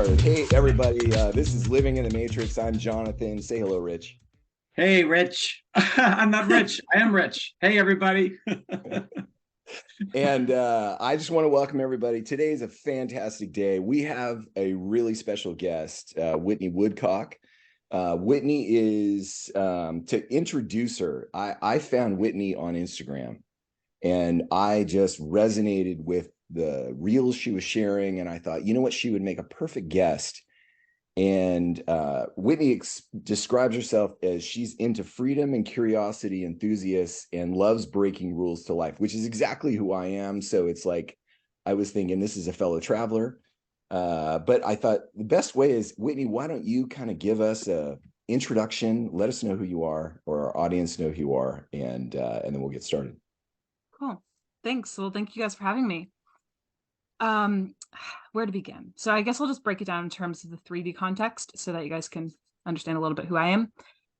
start. Hey, everybody. This is Living in the Matrix. I'm Jonathan. Say hello, Rich. Hey, Rich. I'm not rich. I am rich. Hey, everybody. And I just want to welcome everybody. Today is a fantastic day. We have a really special guest, Whitney Woodcock. Whitney is, to introduce her, I found Whitney on Instagram and I just resonated with the reels she was sharing. And I thought, you know what? She would make a perfect guest. And Whitney describes herself as she's into freedom and curiosity enthusiasts and loves breaking rules to life, which is exactly who I am. So it's like, I was thinking this is a fellow traveler. But I thought the best way is, Whitney, why don't you kind of give us a introduction, let us know who you are, or our audience know who you are, and then we'll get started. Cool. Thanks. Well, thank you guys for having me. Um, where to begin? So I guess I'll just break it down in terms of the 3D context so that you guys can understand a little bit who I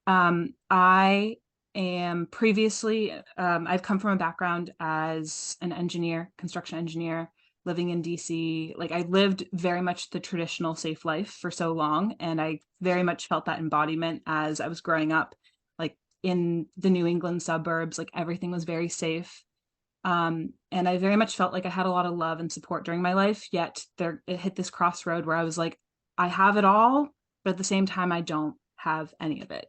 am. I am previously, I've come from a background as an engineer, construction engineer, living in DC. Like I lived very much the traditional safe life for so long, and I very much felt that embodiment as I was growing up, like in the New England suburbs, like everything was very safe. And I very much felt like I had a lot of love and support during my life, yet it hit this crossroad where I was like, I have it all, but at the same time, I don't have any of it.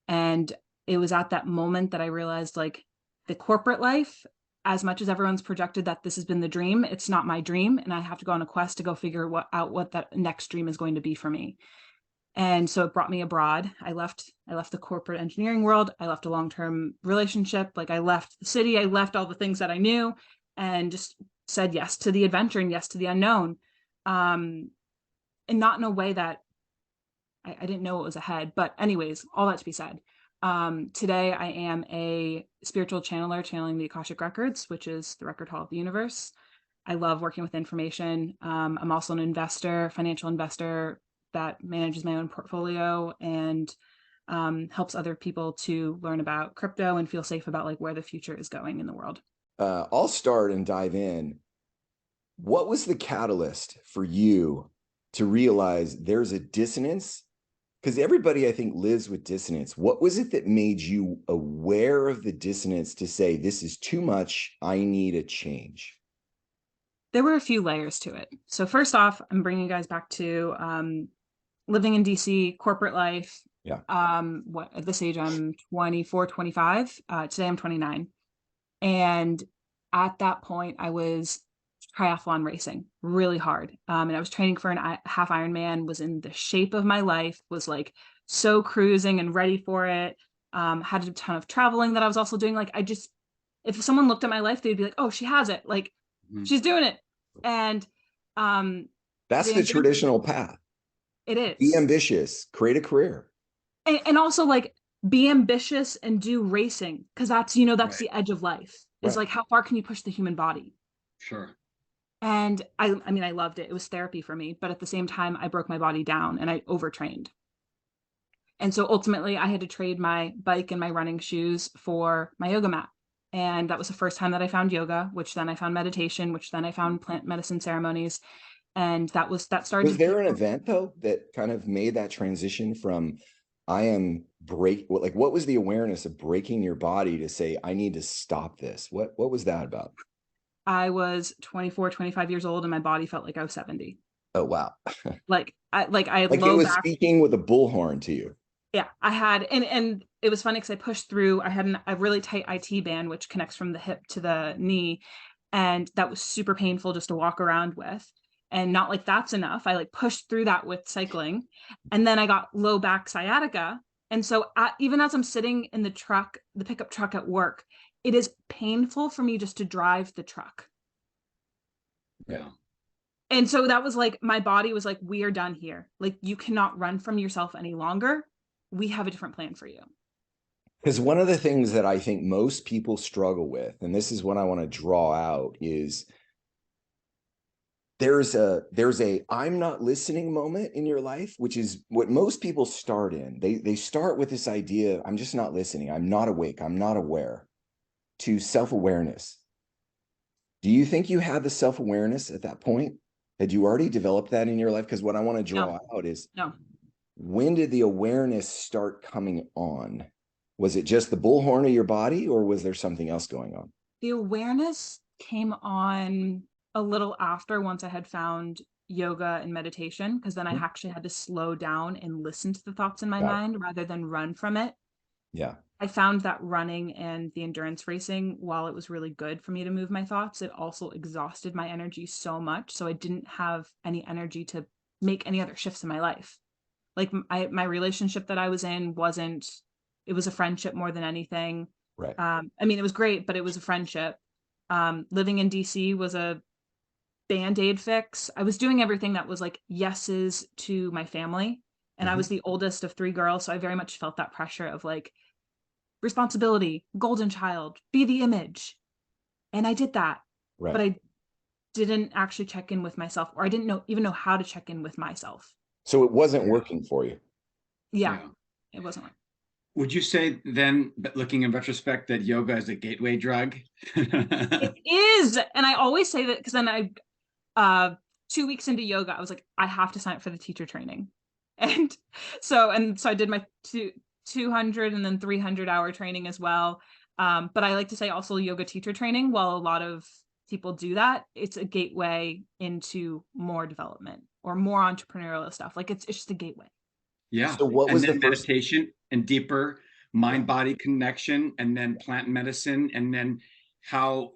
And it was at that moment that I realized, like, the corporate life, as much as everyone's projected that this has been the dream, it's not my dream. And I have to go on a quest to go figure out what that next dream is going to be for me. And so it brought me abroad. I left the corporate engineering world. I left a long-term relationship. Like I left the city, I left all the things that I knew and just said yes to the adventure and yes to the unknown. And not in a way that I didn't know what was ahead. But anyways, all that to be said. Today I am a spiritual channeler channeling the Akashic Records, which is the record hall of the universe. I love working with information. I'm also an investor, financial investor that manages my own portfolio and helps other people to learn about crypto and feel safe about like where the future is going in the world. I'll start and dive in. What was the catalyst for you to realize there's a dissonance? Because everybody, I think, lives with dissonance. What was it that made you aware of the dissonance to say, this is too much, I need a change? There were a few layers to it. So first off, I'm bringing you guys back to living in DC, corporate life. Yeah. What at this age I'm 24, 25. Today I'm 29. And at that point, I was triathlon racing really hard. And I was training for a half Ironman, was in the shape of my life, was like so cruising and ready for it. Had a ton of traveling that I was also doing. Like I just, if someone looked at my life, they'd be like, oh, she has it. Like she's doing it. And That's the traditional path. It is. Be ambitious, create a career. And also like be ambitious and do racing because that's that's Right. the edge of life. Is Right. like how far can you push the human body? Sure. And I mean I loved it. It was therapy for me, but at the same time I broke my body down and I overtrained. And so ultimately I had to trade my bike and my running shoes for my yoga mat. And that was the first time that I found yoga, which then I found meditation, which then I found plant medicine ceremonies. And that started Was to there take an event though that kind of made that transition from what was the awareness of breaking your body to say, I need to stop this? What was that about? I was 24, 25 years old and my body felt like I was 70. Oh, wow. I had Like it low was back. speaking with a bullhorn to you. Yeah, I had, and it was funny because I pushed through. I had a really tight IT band, which connects from the hip to the knee. And that was super painful just to walk around with. And not like that's enough. I like pushed through that with cycling. And then I got low back sciatica. And so even as I'm sitting in the truck, the pickup truck at work, it is painful for me just to drive the truck. Yeah. And so that was like, my body was like, we are done here. Like, you cannot run from yourself any longer. We have a different plan for you. Because one of the things that I think most people struggle with, and this is what I want to draw out, is there's a I'm not listening moment in your life, which is what most people start in. They start with this idea, I'm just not listening, I'm not awake, I'm not aware, to self-awareness. Do you think you had the self-awareness at that point? Had you already developed that in your life? Because what I want to draw No, out is, no. when did the awareness start coming on? Was it just the bullhorn of your body, or was there something else going on? The awareness came on a little after, once I had found yoga and meditation, because then I actually had to slow down and listen to the thoughts in my Got it. mind rather than run from it. Yeah. I found that running and the endurance racing, while it was really good for me to move my thoughts, it also exhausted my energy so much. So I didn't have any energy to make any other shifts in my life. Like my relationship that I was in wasn't, it was a friendship more than anything. Right. I mean, it was great, but it was a friendship. Living in DC was a band-aid fix. I was doing everything that was like yeses to my family. And I was the oldest of three girls. So I very much felt that pressure of like, responsibility, golden child, be the image. And I did that, but Right. I didn't actually check in with myself, or I didn't even know how to check in with myself. So it wasn't working for you. Yeah, Yeah. it wasn't working. Would you say then, but looking in retrospect, that yoga is a gateway drug? It is. And I always say that because then 2 weeks into yoga, I was like, I have to sign up for the teacher training. And so I did my 200 and then 300-hour training as well. But I like to say also yoga teacher training, while a lot of people do that, it's a gateway into more development or more entrepreneurial stuff. Like it's just a gateway. Yeah. So what And was the then first? meditation and deeper mind-body connection, and then plant medicine, and then how,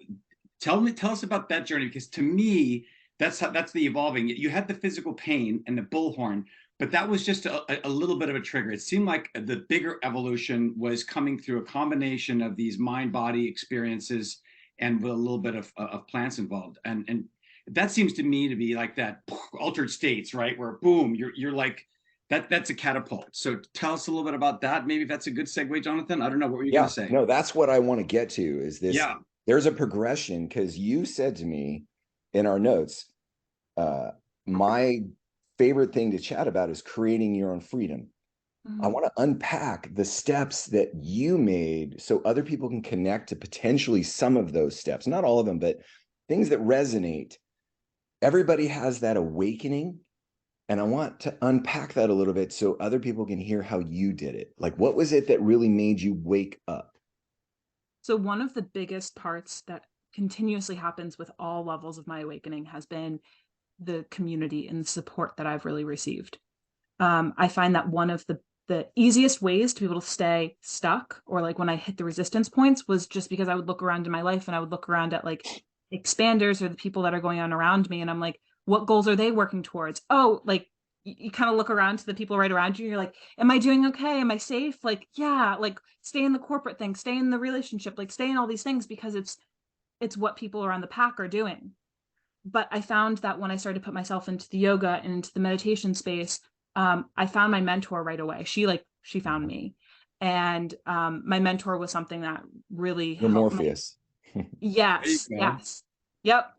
tell us about that journey, because to me, that's the evolving. You had the physical pain and the bullhorn, but that was just a little bit of a trigger. It seemed like the bigger evolution was coming through a combination of these mind-body experiences and with a little bit of plants involved. And that seems to me to be like that altered states, right? Where boom, you're like, that's a catapult. So tell us a little bit about that. Maybe if that's a good segue, Jonathan. I don't know. What were you going Yeah, to say? no, that's what I want to get to, is this. Yeah. There's a progression, because you said to me in our notes, my favorite thing to chat about is creating your own freedom. I want to unpack the steps that you made so other people can connect to potentially some of those steps, not all of them, but things that resonate. Everybody has that awakening. And I want to unpack that a little bit so other people can hear how you did it. Like, what was it that really made you wake up? So one of the biggest parts that continuously happens with all levels of my awakening has been the community and the support that I've really received. I find that one of the easiest ways to be able to stay stuck, or like when I hit the resistance points, was just because I would look around in my life and I would look around at like expanders or the people that are going on around me. And I'm like, what goals are they working towards? Oh, like you kind of look around to the people right around you. And you're like, am I doing okay? Am I safe? Like, yeah, like stay in the corporate thing, stay in the relationship, like stay in all these things, because it's what people around the pack are doing. But I found that when I started to put myself into the yoga and into the meditation space, I found my mentor right away. She found me. And my mentor was something that really You're helped me. Morpheus. There you Yes, go. yes. Yep.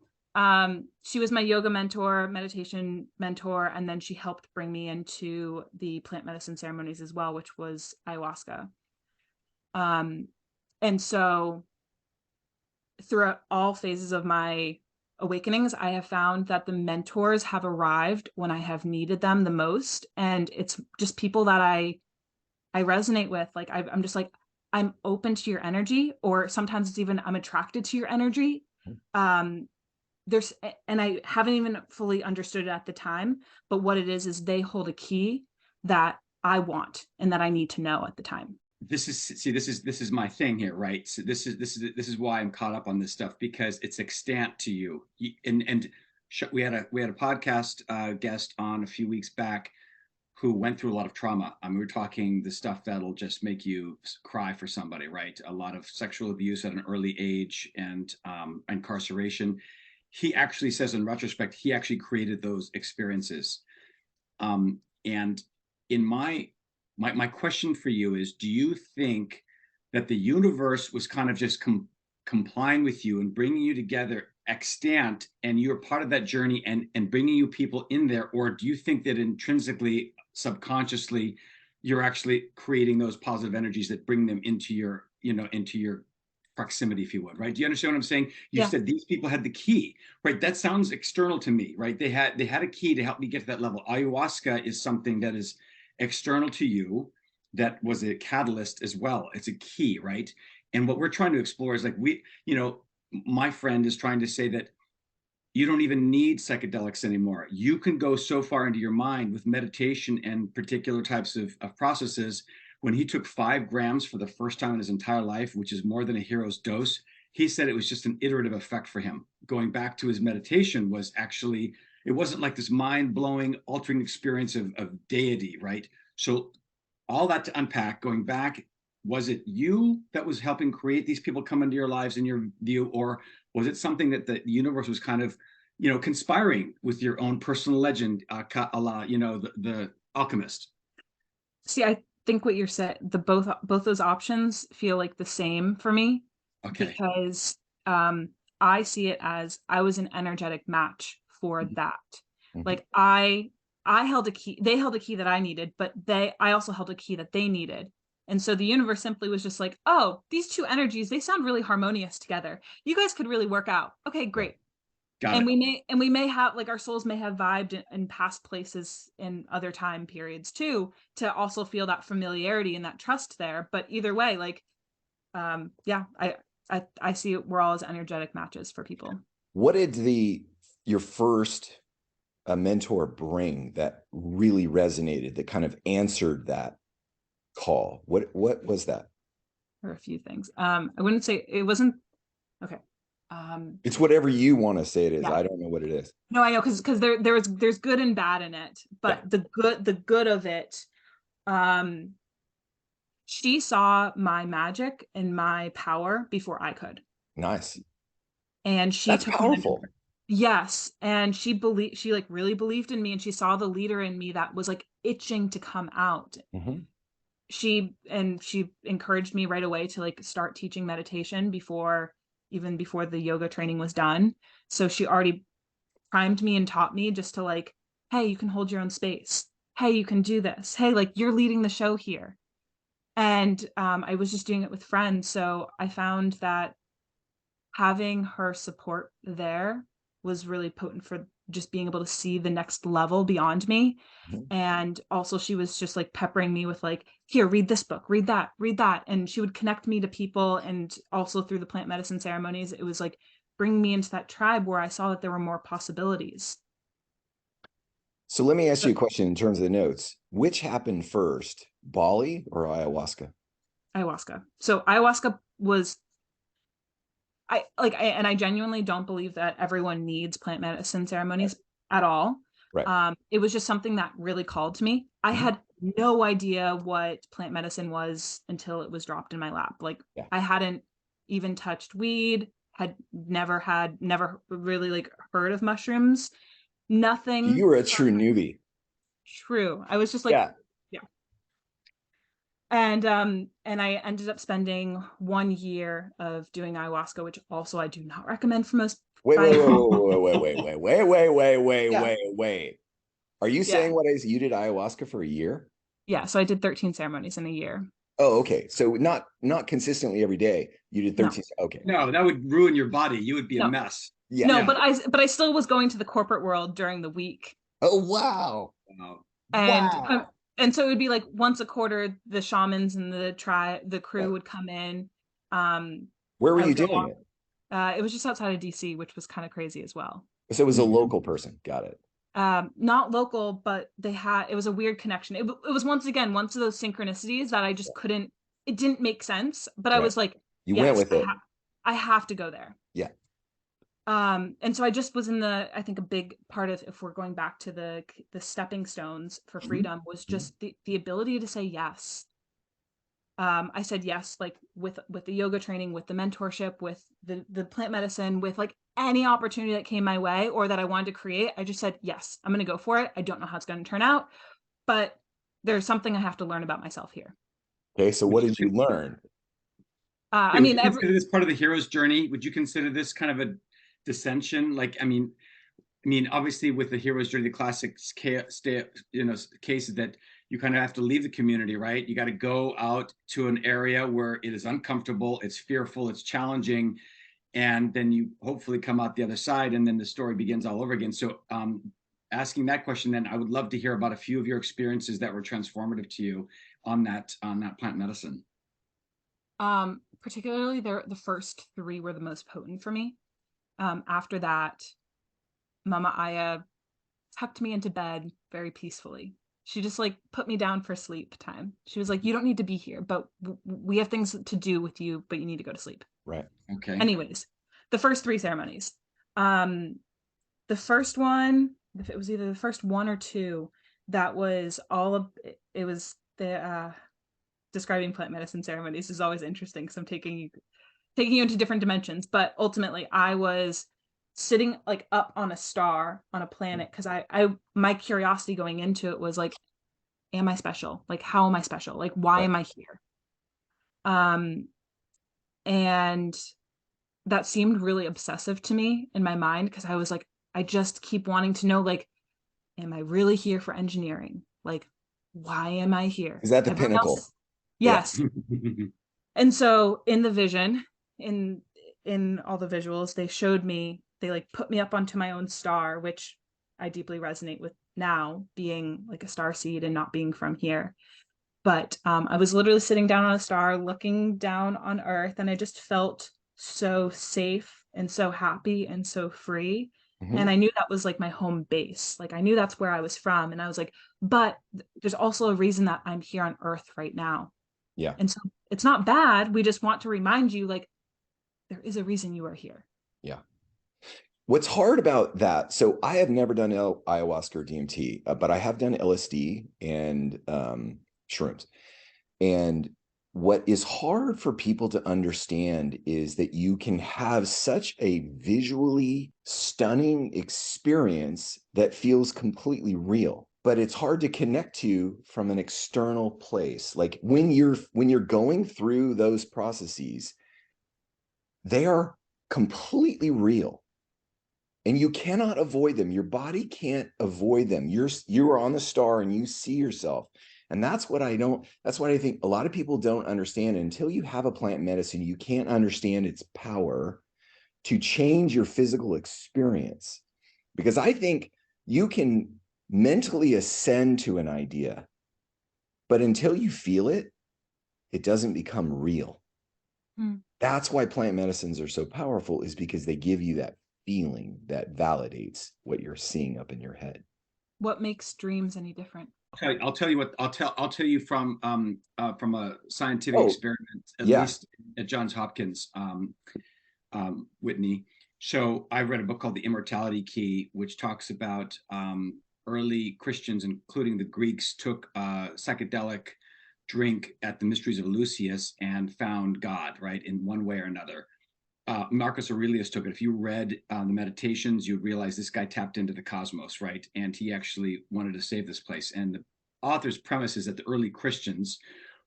She was my yoga mentor, meditation mentor, and then she helped bring me into the plant medicine ceremonies as well, which was ayahuasca. And so throughout all phases of my awakenings, I have found that the mentors have arrived when I have needed them the most. And it's just people that I resonate with. Like I'm just like, I'm open to your energy, or sometimes it's even I'm attracted to your energy. Um, there's and I haven't even fully understood it at the time, but what it is they hold a key that I want and that I need to know at the time. This is my thing here, right? So this is why I'm caught up on this stuff, because it's extant to you. And we had a podcast guest on a few weeks back who went through a lot of trauma. I mean, we're talking the stuff that'll just make you cry for somebody, right? A lot of sexual abuse at an early age, and incarceration. He actually says, in retrospect, he actually created those experiences. And in my question for you is, do you think that the universe was kind of just complying with you and bringing you together extant, and you're part of that journey, and bringing you people in there? Or do you think that intrinsically, subconsciously, you're actually creating those positive energies that bring them into your proximity, if you would, right? Do you understand what I'm saying? You Yeah. said these people had the key, right? That sounds external to me, right? They had a key to help me get to that level. Ayahuasca is something that is external to you, that was a catalyst as well. It's a key, right? And what we're trying to explore is like my friend is trying to say that you don't even need psychedelics anymore. You can go so far into your mind with meditation and particular types of processes. When he took 5 grams for the first time in his entire life, which is more than a hero's dose, he said it was just an iterative effect for him. Going back to his meditation was actually, it wasn't like this mind-blowing, altering experience of deity, right? So all that to unpack, going back, was it you that was helping create these people come into your lives in your view, or was it something that the universe was kind of, conspiring with your own personal legend, a la, the alchemist? See, I think what you're saying, both those options feel like the same for me, Okay. because um I see it as I was an energetic match for Mhm. that. Mhm. Like I held a key, they held a key that I needed, but I also held a key that they needed. And so the universe simply was just like, oh, these two energies, they sound really harmonious together. You guys could really work out. Okay, great. Got And it. we may have, like, our souls may have vibed in past places in other time periods too, to also feel that familiarity and that trust there. But either way, like, yeah, I see it, we're all as energetic matches for people. What did your first mentor bring that really resonated, that kind of answered that call? What was that? Or a few things. I wouldn't say it wasn't okay. It's whatever you want to say it is. Yeah. I don't know what it is. No, I know, because there's good and bad in it, but Yeah. the good of it, um, she saw my magic and my power before I could. Nice. And she That's took me under powerful. her. Yes, and she like really believed in me, and she saw the leader in me that was like itching to come out. Mhm. She encouraged me right away to like start teaching meditation before the yoga training was done. So she already primed me and taught me just to like, hey, you can hold your own space. Hey, you can do this. Hey, like, you're leading the show here. And I was just doing it with friends. So I found that having her support there was really potent for just being able to see the next level beyond me. Mhm. And also she was just like peppering me with like, here, read this book, read that. And she would connect me to people. And also through the plant medicine ceremonies, it was like bringing me into that tribe where I saw that there were more possibilities. So let me ask you But a question in terms of the notes. Which happened first, Bali or ayahuasca? ayahuasca. So ayahuasca was, and I genuinely don't believe that everyone needs plant medicine Right. ceremonies at all. Right. It was just something that really called to me. I Mhm. had no idea what plant medicine was until it was dropped in my lap. Like, Yeah. I hadn't even touched weed, never really like heard of mushrooms, You nothing. were a true newbie. True. I was just like, Yeah. yeah. And I ended up spending 1 year of doing ayahuasca, which also I do not recommend for most Wait, wait, by wait, wait, wait, wait, wait, wait, wait, wait, wait, yeah. wait, wait. Are you Yeah. saying you did ayahuasca for a year? Yeah, so I did 13 ceremonies in a year. Oh, okay. So not consistently every day. You did No. 13. Okay. No, that would ruin your body. You would be a No. mess. Yeah. No, Yeah. but I still was going to the corporate world during the week. Oh, wow. Wow. And Wow. and so it would be like once a quarter the shamans and the Right. crew would come in. Um Where were I you would go doing on. it? It was just outside of DC, which was kind of crazy as well. So it was a Mhm. local person. Got it. Not local, but it was a weird connection. It was once again one of those synchronicities that I just couldn't, it didn't make sense, but I Right. was like, You went yes, with it. I have to go there. Yeah. And so I just was in I think a big part of, if we're going back to the stepping stones for Mhm. freedom, was Mhm. just the ability to say yes. I said yes, like with the yoga training, with the mentorship, with the plant medicine, with like any opportunity that came my way or that I wanted to create. I just said yes, I'm going to go for it. I don't know how it's going to turn out, but there's something I have to learn about myself here. Okay. So Would what you, did you learn? I yeah, would mean, you consider this part of the hero's journey? Would you consider this kind of a dissension? Like, I mean, obviously with the hero's journey, the classic case that you kind of have to leave the community, right? You got to go out to an area where it is uncomfortable, it's fearful, it's challenging, and then you hopefully come out the other side, and then the story begins all over again. So asking that question, then I would love to hear about a few of your experiences that were transformative to you on that plant medicine. Particularly the first three were the most potent for me. After that, Mama Aya tucked me into bed very peacefully. She just like put me down for sleep time. She was like, you don't need to be here, but we have things to do with you, but you need to go to sleep. Right. Okay. Anyways, the first three ceremonies. The first one, if it was either the first one or two, that was all of it was the describing plant medicine ceremonies is always interesting because I'm taking you into different dimensions. But ultimately, I was sitting like up on a star on a planet because my curiosity going into it was like, am I special? Like, how am I special? Like, why am I here? And that seemed really obsessive to me in my mind because I was like, I just keep wanting to know, like, am I really here for engineering? Like, why am I here? Is that the Everyone pinnacle? else, yes. And so in the vision, in all the visuals, they showed me, they like put me up onto my own star, which I deeply resonate with now, being like a star seed and not being from here. But I was literally sitting down on a star, looking down on Earth, and I just felt so safe and so happy and so free. Mm-hmm. And I knew that was like my home base. Like I knew that's where I was from. And I was like, but there's also a reason that I'm here on Earth right now. Yeah. And so it's not bad. We just want to remind you, like, there is a reason you are here. Yeah. What's hard about that? So I have never done ayahuasca or DMT, but I have done LSD and shrooms. And what is hard for people to understand is that you can have such a visually stunning experience that feels completely real, but it's hard to connect to from an external place. Like when you're going through those processes, they are completely real and you cannot avoid them. Your body can't avoid them. You are on the star and you see yourself. And that's what I think a lot of people don't understand. Until you have a plant medicine, you can't understand its power to change your physical experience. Because I think you can mentally ascend to an idea, but until you feel it, it doesn't become real. That's why plant medicines are so powerful, is because they give you that feeling that validates what you're seeing up in your head. What makes dreams any different? I'll tell you from a scientific experiment, at least at Johns Hopkins, Whitney. So I read a book called The Immortality Key, which talks about early Christians, including the Greeks, took a psychedelic drink at the Mysteries of Lucius and found God, right, in one way or another. Marcus Aurelius took it. If you read the Meditations, you'd realize this guy tapped into the cosmos, right? And he actually wanted to save this place. And the author's premise is that the early Christians,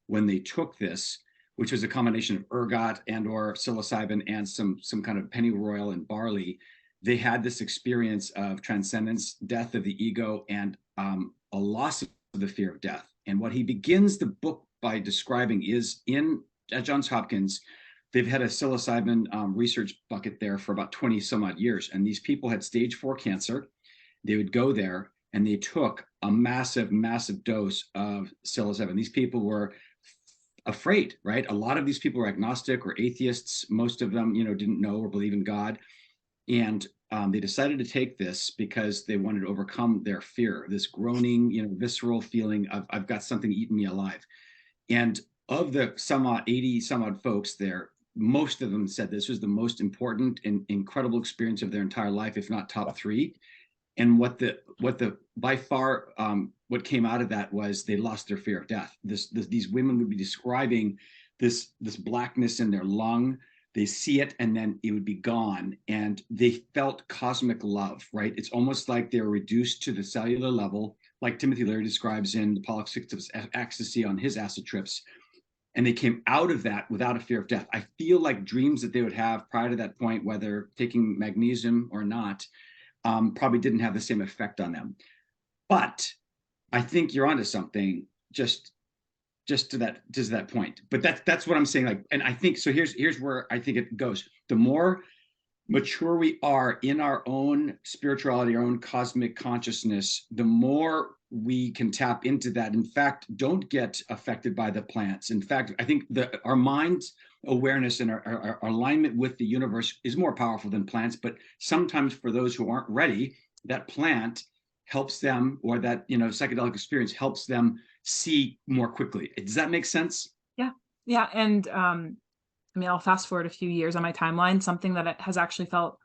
when they took this, which was a combination of ergot and or psilocybin and some kind of pennyroyal and barley, they had this experience of transcendence, death of the ego, and a loss of the fear of death. And what he begins the book by describing is at Johns Hopkins, they've had a psilocybin research bucket there for about 20 some odd years. And these people had stage 4 cancer. They would go there and they took a massive, massive dose of psilocybin. These people were afraid, right? A lot of these people were agnostic or atheists. Most of them, didn't know or believe in God. And they decided to take this because they wanted to overcome their fear, this groaning, visceral feeling of, I've got something eating me alive. And of the 80 some odd folks there, most of them said this was the most important and incredible experience of their entire life, if not top 3. And what by far what came out of that was they lost their fear of death. These women would be describing this blackness in their lung. They see it and then it would be gone. And they felt cosmic love, right? It's almost like they're reduced to the cellular level, like Timothy Leary describes in The Politics of Ecstasy on his acid trips. And they came out of that without a fear of death. I feel like dreams that they would have prior to that point, whether taking magnesium or not, probably didn't have the same effect on them. But I think you're onto something. just to that point. But that's what I'm saying. Like, and I think so. Here's where I think it goes. The more mature we are in our own spirituality, our own cosmic consciousness, the more we can tap into that. In fact, don't get affected by the plants. In fact, I think our mind's awareness and our alignment with the universe is more powerful than plants. But sometimes for those who aren't ready, that plant helps them, or that psychedelic experience helps them see more quickly. Does that make sense? Yeah. And I mean, I'll fast forward a few years on my timeline. Something that has actually felt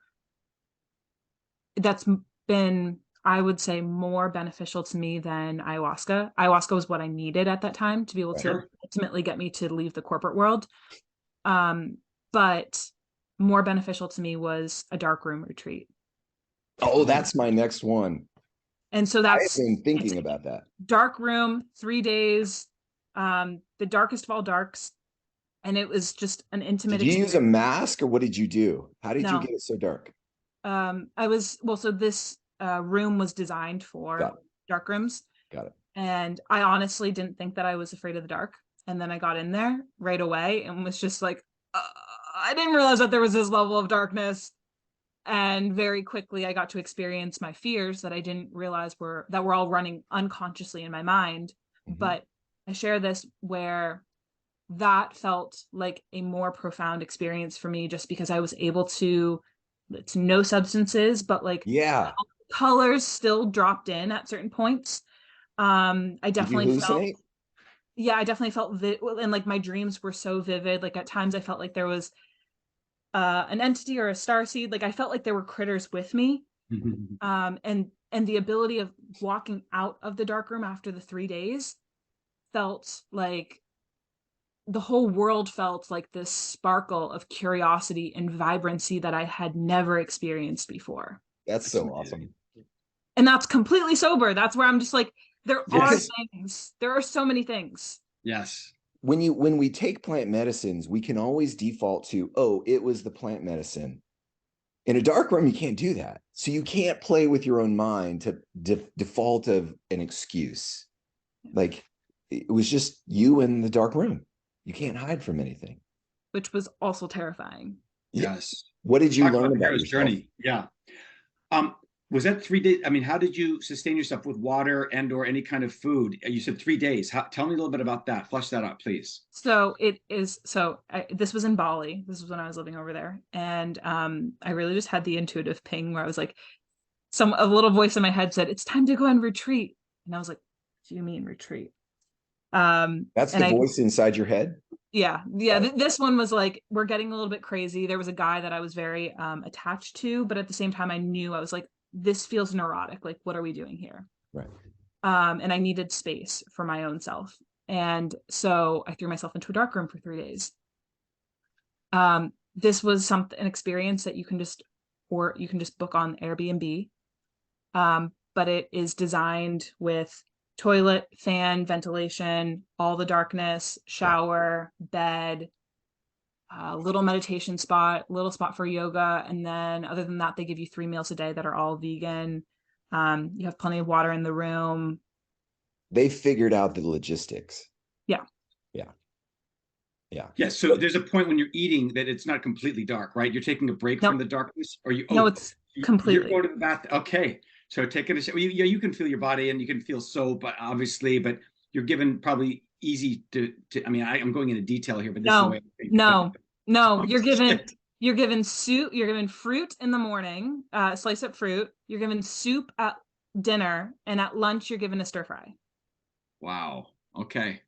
that's been, I would say, more beneficial to me than ayahuasca. Ayahuasca was what I needed at that time to be able to ultimately get me to leave the corporate world. But more beneficial to me was a darkroom retreat. Oh, that's my next one. And so I've been thinking about that. Dark room, 3 days, the darkest of all darks. And it was just an intimate Did you use a mask, or what did you do? How did you get it so dark? So this room was designed for dark rooms. Got it. And I honestly didn't think that I was afraid of the dark. And then I got in there right away and was just like, I didn't realize that there was this level of darkness. And very quickly I got to experience my fears that I didn't realize were all running unconsciously in my mind. Mm-hmm. But I share this where that felt like a more profound experience for me, just because I was able to, it's no substances, but like colors still dropped in at certain points. I definitely felt, I definitely felt and like my dreams were so vivid. Like at times I felt like there was an entity or a starseed. Like I felt like there were critters with me. And the ability of walking out of the dark room after the 3 days felt like the whole world felt like this sparkle of curiosity and vibrancy that I had never experienced before. That's so awesome. And that's completely sober. That's where I'm just like, there are things. There are so many things. Yes. When we take plant medicines, we can always default to, oh, it was the plant medicine. In a dark room, you can't do that. So you can't play with your own mind to default of an excuse. Like it was just you in the dark room. You can't hide from anything. Which was also terrifying. Yes. What did you learn about yourself? Journey? Yeah. Was that 3 days? I mean, how did you sustain yourself with water and or any kind of food? You said 3 days. Tell me a little bit about that. Flesh that out, please. So this was in Bali. This was when I was living over there. And I really just had the intuitive ping where I was like, a little voice in my head said, it's time to go and retreat. And I was like, what do you mean retreat? That's the voice inside your head? Yeah. This one was like, we're getting a little bit crazy. There was a guy that I was very attached to, but at the same time I knew, I was like, this feels neurotic. Like, what are we doing here? Right. And I needed space for my own self. And so I threw myself into a dark room for 3 days. This was an experience that you can just book on Airbnb. But it is designed with toilet, fan, ventilation, all the darkness, shower, bed, little meditation spot, little spot for yoga. And then other than that, they give you 3 meals a day that are all vegan. You have plenty of water in the room. They figured out the logistics. Yeah. So there's a point when you're eating that it's not completely dark, right? You're taking a break from the darkness, or no, it's completely. You're going to the bath. Okay. So taking a shower, you can feel your body and you can feel soap, obviously, but you're given probably easy to I mean, I'm going into detail here, but this is the way no, you're given soup, you're given fruit in the morning, slice up fruit, you're given soup at dinner, and at lunch you're given a stir fry. Wow. Okay.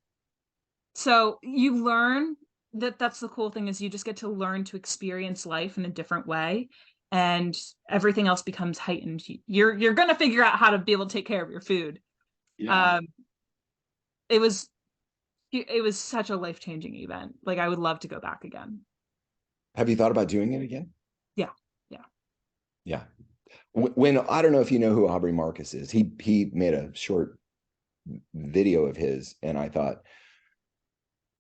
So you learn that's the cool thing, is you just get to learn to experience life in a different way, and everything else becomes heightened. You're going to figure out how to be able to take care of your food. Yeah. It was such a life-changing event. Like, I would love to go back again. Have you thought about doing it again? Yeah. When I don't know if you know who Aubrey Marcus is. He made a short video of his, and I thought,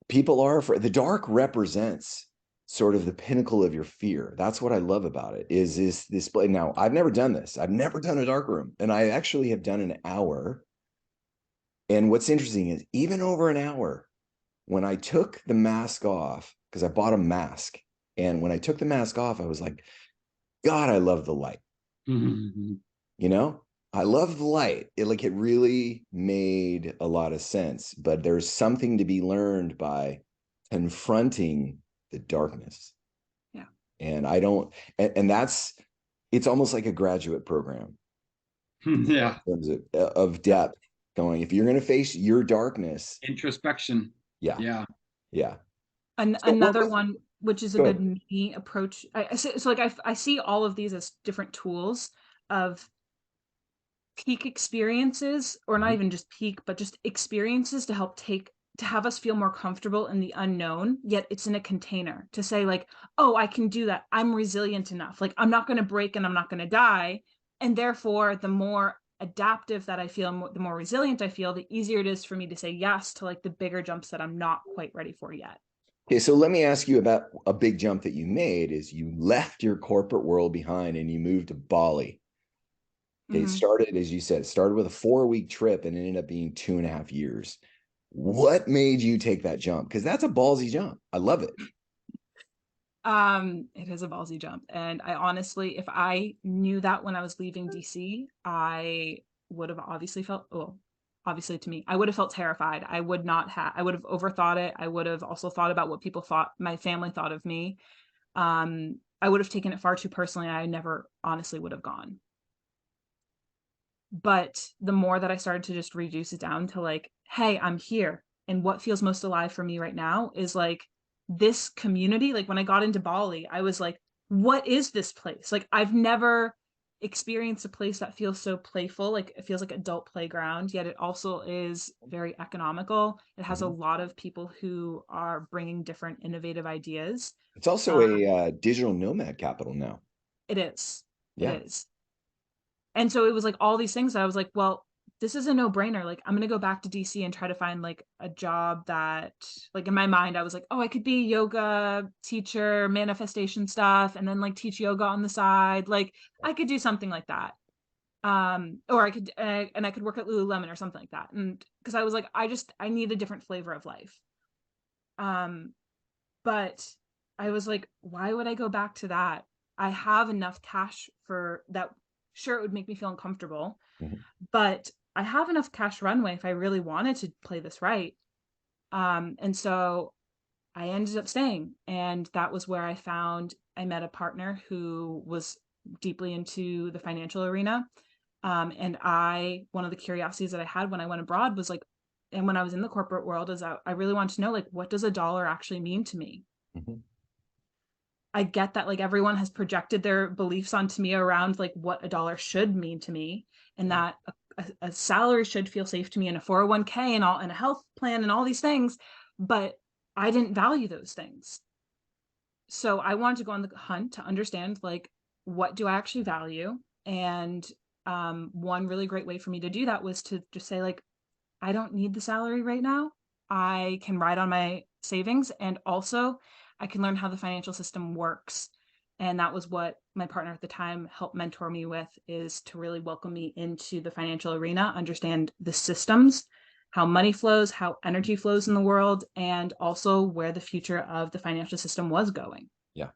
people are afraid. The dark represents sort of the pinnacle of your fear. That's what I love about it, is this. Now, I've never done this. I've never done a dark room, and I actually have done an hour. And what's interesting is even over an hour, when I took the mask off, because I bought a mask, and when I took the mask off, I was like, God, I love the light. Mm-hmm. You know, I love the light. It really made a lot of sense. But there's something to be learned by confronting the darkness. Yeah. And I don't, and that's, it's almost like a graduate program Yeah. in terms of depth. Going, if you're going to face your darkness, Introspection. yeah, Yeah. yeah. So what Another was, one, which is a go good ahead. me approach. So like I see all of these as different tools of peak experiences, or not Mhm. even just peak, but just experiences to help to have us feel more comfortable in the unknown, yet it's in a container to say like, oh, I can do that. I'm resilient enough. Like I'm not going to break and I'm not going to die. And therefore, the more adaptive that I feel, the more resilient I feel, the easier it is for me to say yes to like the bigger jumps that I'm not quite ready for yet. Okay, so let me ask you about a big jump that you made is you left your corporate world behind and you moved to Bali. Okay, it Mm-hmm. started, as you said, it started with a 4-week trip and it ended up being 2.5 years. What made you take that jump? Because that's a ballsy jump. I love it. It is a ballsy jump. And I honestly, if I knew that when I was leaving DC, I would have obviously felt, well, obviously to me, I would have felt terrified. I would not have, I would have overthought it. I would have also thought about what people thought, my family thought of me. I would have taken it far too personally. I never honestly would have gone. But the more that I started to just reduce it down to like, hey, I'm here. And what feels most alive for me right now is like this community. Like when I got into Bali, I was like, what is this place? Like I've never experienced a place that feels so playful. Like it feels like adult playground, yet it also is very economical. It has a Mhm. lot of people who are bringing different innovative ideas. It's also Um, a digital nomad capital now. it is. It Yeah. is. And so it was like all these things that I was like, well, this is a no-brainer. Like I'm gonna go back to DC and try to find like a job that like in my mind I was like, oh, I could be yoga teacher, manifestation stuff, and then like teach yoga on the side. Like I could do something like that. Or I could and I could work at Lululemon or something like that. And because I was like, I need a different flavor of life. Um, but I was like, why would I go back to that? I have enough cash for that. Sure, it would make me feel uncomfortable, Mhm. but I have enough cash runway if I really wanted to play this right. And so I ended up staying. And that was where I met a partner who was deeply into the financial arena. And one of the curiosities that I had when I went abroad was like, and when I was in the corporate world, is I really wanted to know, like, what does a dollar actually mean to me? Mhm. I get that like everyone has projected their beliefs onto me around like what a dollar should mean to me, and Yeah. that a salary should feel safe to me, and a 401k and all and a health plan and all these things, but I didn't value those things. So I wanted to go on the hunt to understand like what do I actually value, and one really great way for me to do that was to just say like I don't need the salary right now. I can ride on my savings, and also I can learn how the financial system works. And that was what my partner at the time helped mentor me with, is to really welcome me into the financial arena, understand the systems, how money flows, how energy flows in the world, and also where the future of the financial system was going. Yeah.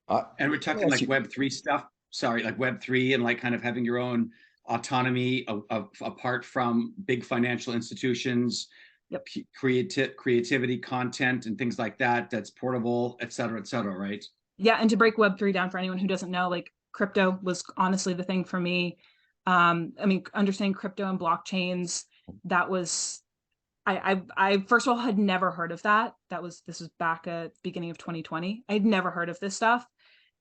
And we're Let me talking ask like you. Web3 stuff. Sorry, like Web3 and like kind of having your own autonomy apart from big financial institutions, Yep. creativity, content, and things like that. That's portable, et cetera, right? Yeah, and to break Web3 down for anyone who doesn't know, like crypto was honestly the thing for me. I mean, understanding crypto and blockchains, that was I first of all had never heard of that. This was back at the beginning of 2020. I'd never heard of this stuff.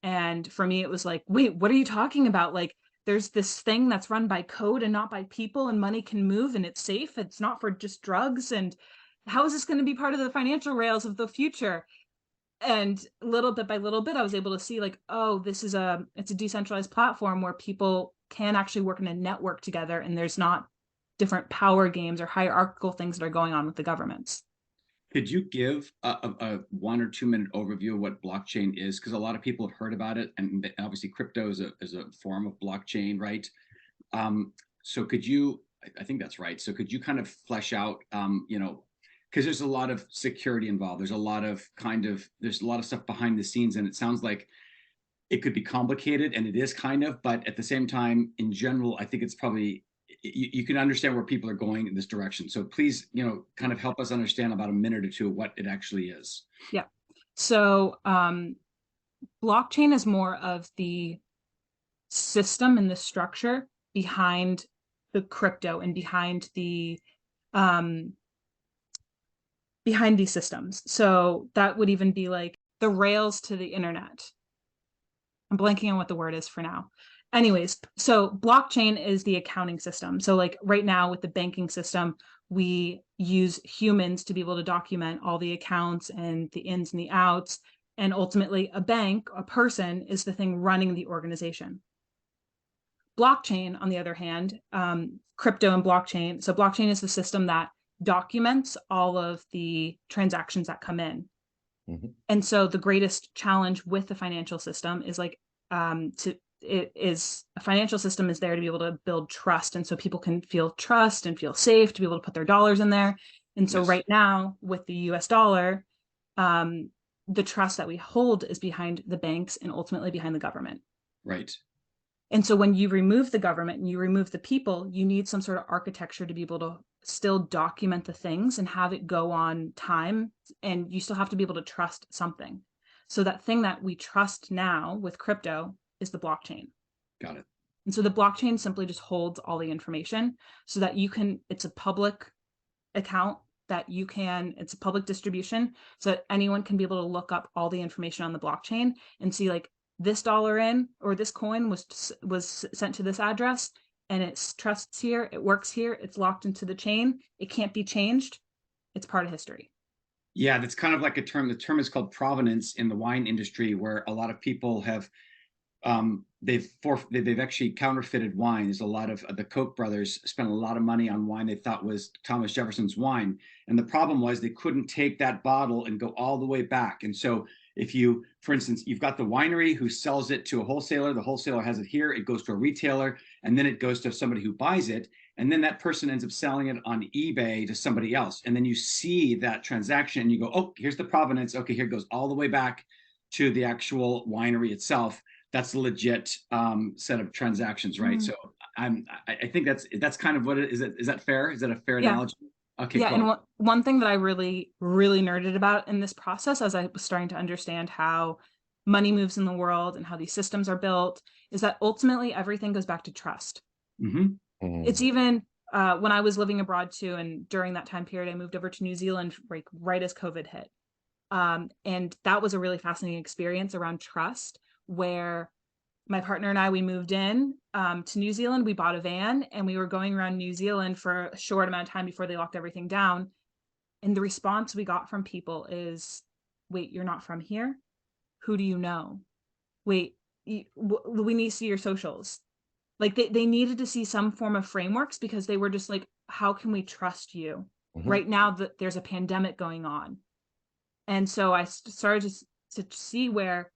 And for me, it was like, wait, what are you talking about? Like, there's this thing that's run by code and not by people, and money can move and it's safe. It's not for just drugs. And how is this going to be part of the financial rails of the future? And little bit by little bit, I was able to see like, oh, it's a decentralized platform where people can actually work in a network together, and there's not different power games or hierarchical things that are going on with the governments. Could you give a 1 or 2 minute overview of what blockchain is? Because a lot of people have heard about it, and obviously crypto is a form of blockchain, right? So could you I think that's right. So could you kind of flesh out, because there's a lot of security involved. There's a lot of stuff behind the scenes, and it sounds like it could be complicated, and it is kind of, but at the same time, in general, I think it's probably, you can understand where people are going in this direction. So please, kind of help us understand about a minute or two what it actually is. Yeah. So blockchain is more of the system and the structure behind the crypto and behind these systems. So that would even be like the rails to the internet. I'm blanking on what the word is for now. Anyways, so blockchain is the accounting system. So like right now with the banking system, we use humans to be able to document all the accounts and the ins and the outs. And ultimately a bank, a person, is the thing running the organization. Blockchain, on the other hand, crypto and blockchain. So blockchain is the system that documents all of the transactions that come in. Mm-hmm. And so the greatest challenge with the financial system is like a financial system is there to be able to build trust. And so people can feel trust and feel safe to be able to put their dollars in there. And so right now with the US dollar, the trust that we hold is behind the banks and ultimately behind the government. Right. And so when you remove the government and you remove the people, you need some sort of architecture to be able to still document the things and have it go on time. And you still have to be able to trust something. So that thing that we trust now with crypto is the blockchain. Got it. And so the blockchain simply just holds all the information so that it's a public account it's a public distribution so that anyone can be able to look up all the information on the blockchain and see like, this dollar in or this coin was sent to this address and it's trusts here, it works here, it's locked into the chain, it can't be changed, it's part of history. Yeah, that's kind of like a term. The term is called provenance in the wine industry, where a lot of people have they've actually counterfeited wine. There's a lot of the Koch brothers spent a lot of money on wine they thought was Thomas Jefferson's wine, and the problem was they couldn't take that bottle and go all the way back. And so if you, for instance, you've got the winery who sells it to a wholesaler, the wholesaler has it here, it goes to a retailer, and then it goes to somebody who buys it, and then that person ends up selling it on eBay to somebody else, and then you see that transaction and you go, oh, here's the provenance, okay, here it goes all the way back to the actual winery itself. That's the legit set of transactions, right? So I think that's kind of what it is. Is that fair? Is that a fair analogy? Okay, yeah, cool. And one thing that I really, really nerded about in this process as I was starting to understand how money moves in the world and how these systems are built is that ultimately everything goes back to trust. Mm-hmm. It's even when I was living abroad too, and during that time period, I moved over to New Zealand right as COVID hit. And that was a really fascinating experience around trust, where my partner and I, we moved in to New Zealand. We bought a van and we were going around New Zealand for a short amount of time before they locked everything down. And the response we got from people is, wait, you're not from here? Who do you know? Wait, we need to see your socials. Like they needed to see some form of frameworks because they were just like, how can we trust you? Mm-hmm. Right now that there's a pandemic going on. And so I started to see where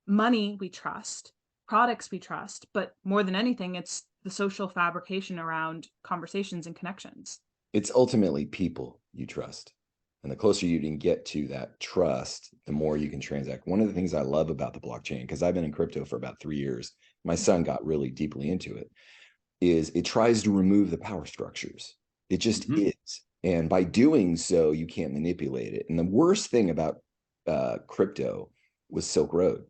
money we trust, products we trust, but more than anything, it's the social fabrication around conversations and connections. It's ultimately people you trust. And the closer you can get to that trust, the more you can transact. One of the things I love about the blockchain, because I've been in crypto for about 3 years, my son got really deeply into it, is it tries to remove the power structures. It just is. And by doing so, you can't manipulate it. And the worst thing about crypto was Silk Road.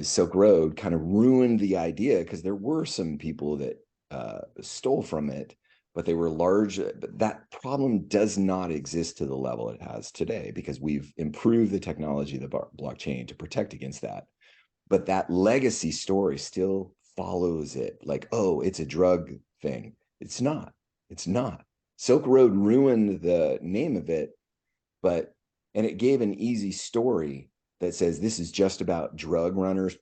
Silk Road kind of ruined the idea because there were some people that stole from it, but they were large. But that problem does not exist to the level it has today because we've improved the technology of the blockchain to protect against that. But that legacy story still follows it. Like, oh, it's a drug thing. It's not. It's not. Silk Road ruined the name of it, and it gave an easy story that says this is just about drug runners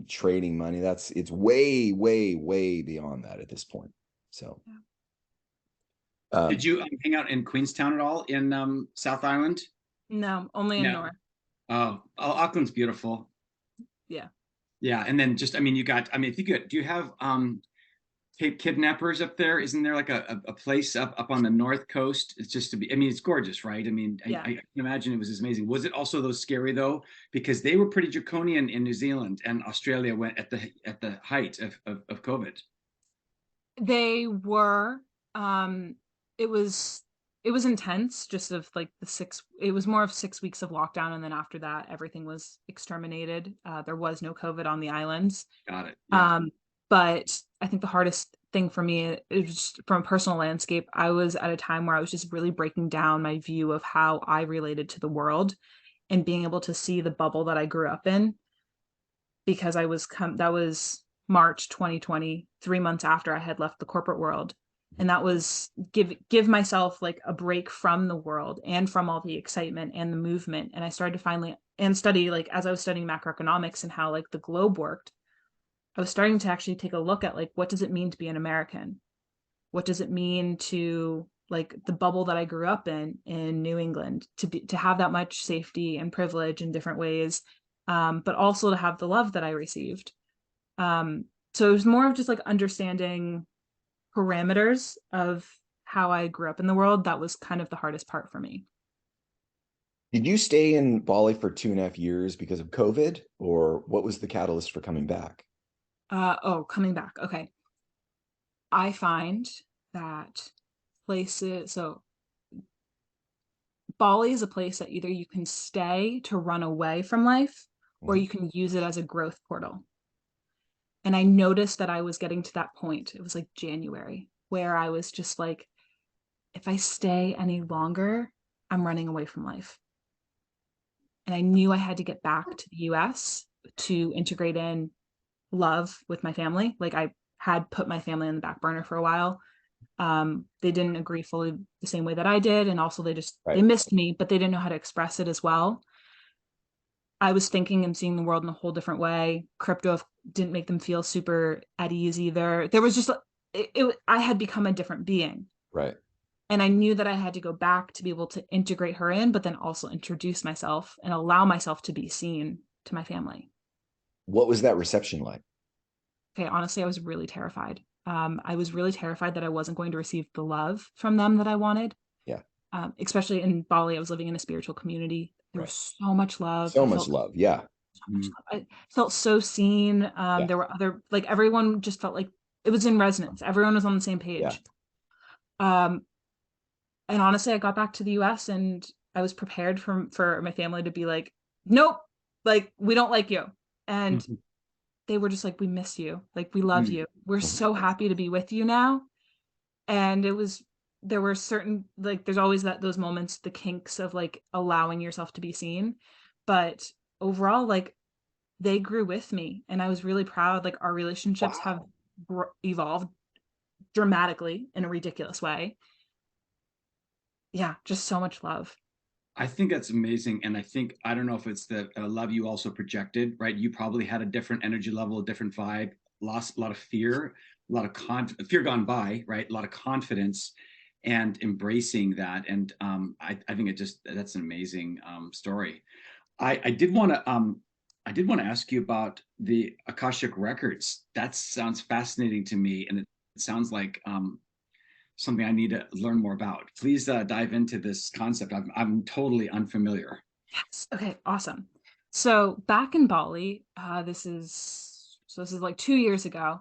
trading money. It's way, way, way beyond that at this point. So, did you hang out in Queenstown at all in South Island? No, only in North. Oh, Auckland's beautiful. Yeah. Yeah, and then just, I mean, do you have kidnappers up there? Isn't there like a place up on the north coast? It's just to be. I mean, it's gorgeous, right? I mean, Yeah. I can imagine it was amazing. Was it also those scary though? Because they were pretty draconian in New Zealand and Australia went at the height of COVID. They were. Um, it was it was intense, just of like it was more of 6 weeks of lockdown, and then after that, everything was exterminated. There was no COVID on the islands. Got it. Yeah. But I think the hardest thing for me is just from a personal landscape. I was at a time where I was just really breaking down my view of how I related to the world and being able to see the bubble that I grew up in, because that was March 2020, 3 months after I had left the corporate world. And that was give myself like a break from the world and from all the excitement and the movement. And I started to finally and study, like as I was studying macroeconomics and how like the globe worked, I was starting to actually take a look at like, what does it mean to be an American? What does it mean to like the bubble that I grew up in New England, to have that much safety and privilege in different ways, but also to have the love that I received. So it was more of just like understanding parameters of how I grew up in the world. That was kind of the hardest part for me. Did you stay in Bali for 2.5 years because of COVID, or what was the catalyst for coming back? Coming back. Okay. I find that so Bali is a place that either you can stay to run away from life or you can use it as a growth portal. And I noticed that I was getting to that point. It was like January, where I was just like, if I stay any longer, I'm running away from life. And I knew I had to get back to the US to integrate in love with my family. Like I had put my family on the back burner for a while. They didn't agree fully the same way that I did. And also they missed me, but they didn't know how to express it as well. I was thinking and seeing the world in a whole different way. Crypto didn't make them feel super at ease either. There was just, I had become a different being. Right. And I knew that I had to go back to be able to integrate her in, but then also introduce myself and allow myself to be seen to my family. What was that reception like? Okay, honestly, I was really terrified. I was really terrified that I wasn't going to receive the love from them that I wanted. Yeah. Especially in Bali, I was living in a spiritual community. There was so much love. So much love. Yeah. So much love. I felt so seen. There were like everyone just felt like it was in resonance. Everyone was on the same page. And honestly, I got back to the US and I was prepared for my family to be like, nope, like we don't like you. And they were just like, we miss you. Like, we love you. We're so happy to be with you now. And there were certain, like, there's always those moments, the kinks of like allowing yourself to be seen. But overall, like, they grew with me. And I was really proud. Like, our relationships have evolved dramatically in a ridiculous way. Yeah, just so much love. I think that's amazing. And I don't know if it's the love you also projected, right? You probably had a different energy level, a different vibe, lost a lot of fear, a lot of fear gone by, right? A lot of confidence and embracing that. And I think that's an amazing story. I did want to, I did want to ask you about the Akashic records. That sounds fascinating to me. And it sounds like, something I need to learn more about. Please dive into this concept. I'm totally unfamiliar. Yes. Okay. Awesome. So back in Bali, this is like 2 years ago.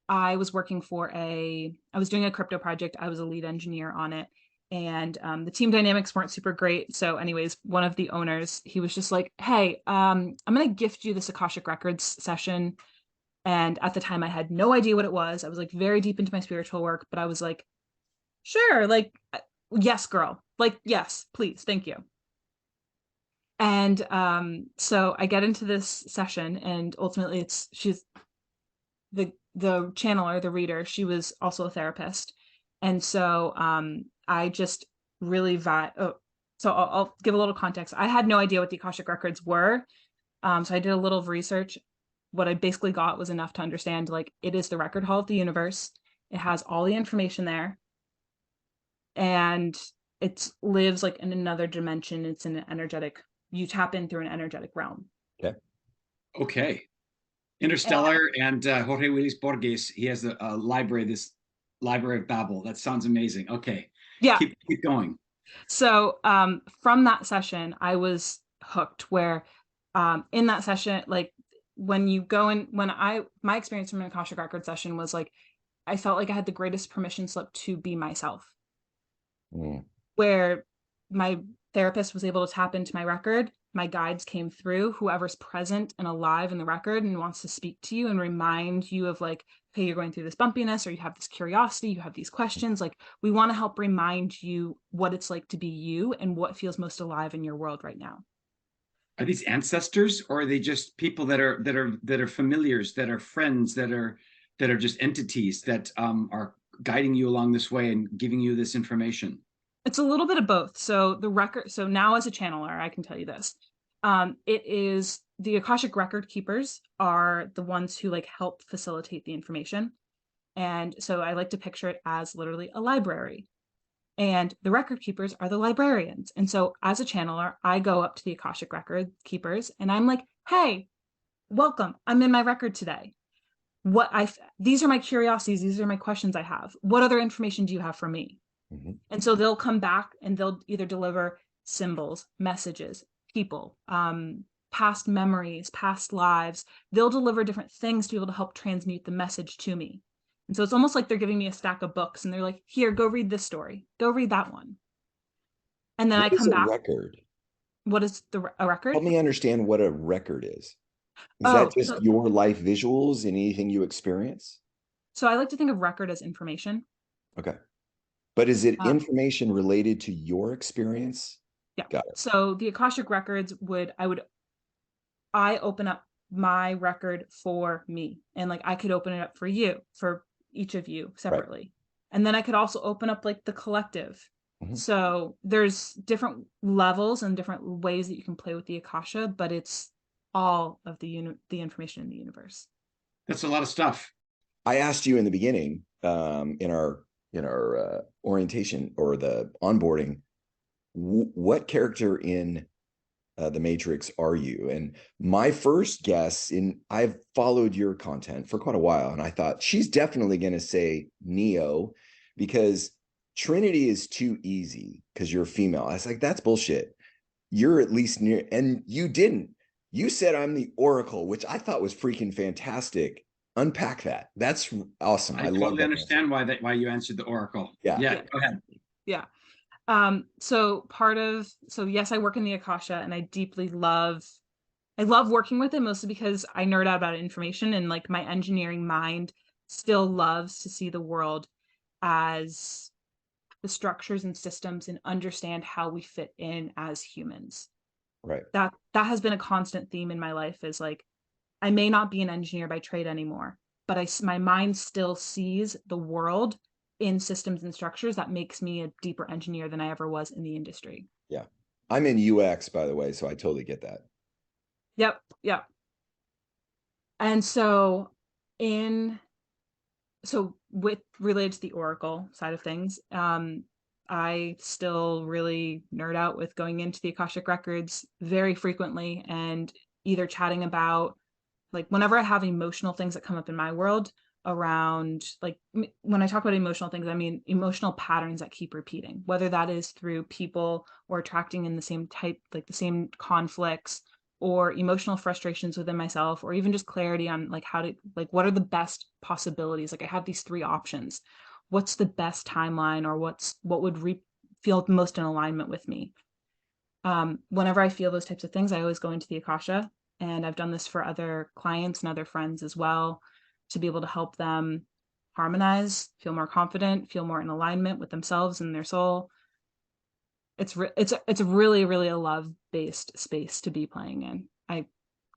I was doing a crypto project. I was a lead engineer on it, and the team dynamics weren't super great. So, anyways, one of the owners, he was just like, "Hey, I'm gonna gift you this Akashic Records session." And at the time, I had no idea what it was. I was like very deep into my spiritual work, but I was like, sure, like, yes, girl, like, yes, please, thank you. And so I get into this session, and ultimately she's the channeler, the reader. She was also a therapist. And so I just really so I'll give a little context. I had no idea what the Akashic records were. So I did a little research. What I basically got was enough to understand, like, it is the record hall of the universe. It has all the information there, and it lives like in another dimension. It's an energetic, you tap in through an energetic realm. Okay. Okay. Interstellar and Jorge Luis Borges. He has a library, this Library of Babel. That sounds amazing. Okay, Yeah. keep going. So from that session, I was hooked where in that session, like when you go in, my experience from an Akashic Record session was like, I felt like I had the greatest permission slip to be myself, where my therapist was able to tap into my record. My guides came through, whoever's present and alive in the record and wants to speak to you and remind you of like, hey, you're going through this bumpiness, or you have this curiosity, you have these questions. Like, we want to help remind you what it's like to be you and what feels most alive in your world right now. Are these ancestors, or are they just people that are familiars, that are friends, that are just entities that are guiding you along this way and giving you this information? It's a little bit of both. So the record, so now as a channeler, I can tell you this. It is the Akashic record keepers are the ones who like help facilitate the information. And so I like to picture it as literally a library. And the record keepers are the librarians. And so as a channeler, I go up to the Akashic record keepers and I'm like, hey, welcome. I'm in my record today. These are my curiosities. These are my questions I have. What other information do you have for me? Mm-hmm. And so they'll come back and they'll either deliver symbols, messages, people, past memories, past lives. They'll deliver different things to be able to help transmute the message to me. And so it's almost like they're giving me a stack of books and they're like, here, go read this story. Go read that one. And then What I is come a back. record? What is a record? Help me understand what a record is. Is Oh, that just your life visuals and anything you experience? so I like to think of record as information. Okay. But is it Uh, information related to your experience? yeah. Got it. So the Akashic records I open up my record for me, and like I could open it up for you, for each of you separately. Right. And then I could also open up like the collective. Mm-hmm. So there's different levels and different ways that you can play with the Akasha, but it's all of the information in the universe. That's a lot of stuff. I asked you in the beginning, in our orientation or the onboarding, what character in the Matrix are you? And my first guess, I've followed your content for quite a while, and I thought she's definitely going to say Neo, because Trinity is too easy because you're female. I was like, that's bullshit. You're at least near, and you didn't. You said I'm the Oracle, which I thought was freaking fantastic. Unpack that. That's awesome. I totally understand why you answered the Oracle. Yeah. Go ahead. Yeah. So yes, I work in the Akasha and I love working with it, mostly because I nerd out about information, and like my engineering mind still loves to see the world as the structures and systems and understand how we fit in as humans. Right. That has been a constant theme in my life, is like, I may not be an engineer by trade anymore, but my mind still sees the world in systems and structures that makes me a deeper engineer than I ever was in the industry. Yeah. I'm in UX, by the way, so I totally get that. Yep. And so with related to the Oracle side of things, I still really nerd out with going into the Akashic records very frequently and either chatting about, like, whenever I have emotional things that come up in my world around, like, when I talk about emotional things, I mean emotional patterns that keep repeating, whether that is through people or attracting in the same type, like the same conflicts, or emotional frustrations within myself, or even just clarity on like what are the best possibilities. Like, I have these 3 options. What's the best timeline, or what would feel most in alignment with me? Whenever I feel those types of things, I always go into the Akasha, and I've done this for other clients and other friends as well, to be able to help them harmonize, feel more confident, feel more in alignment with themselves and their soul. It's really, really a love-based space to be playing in.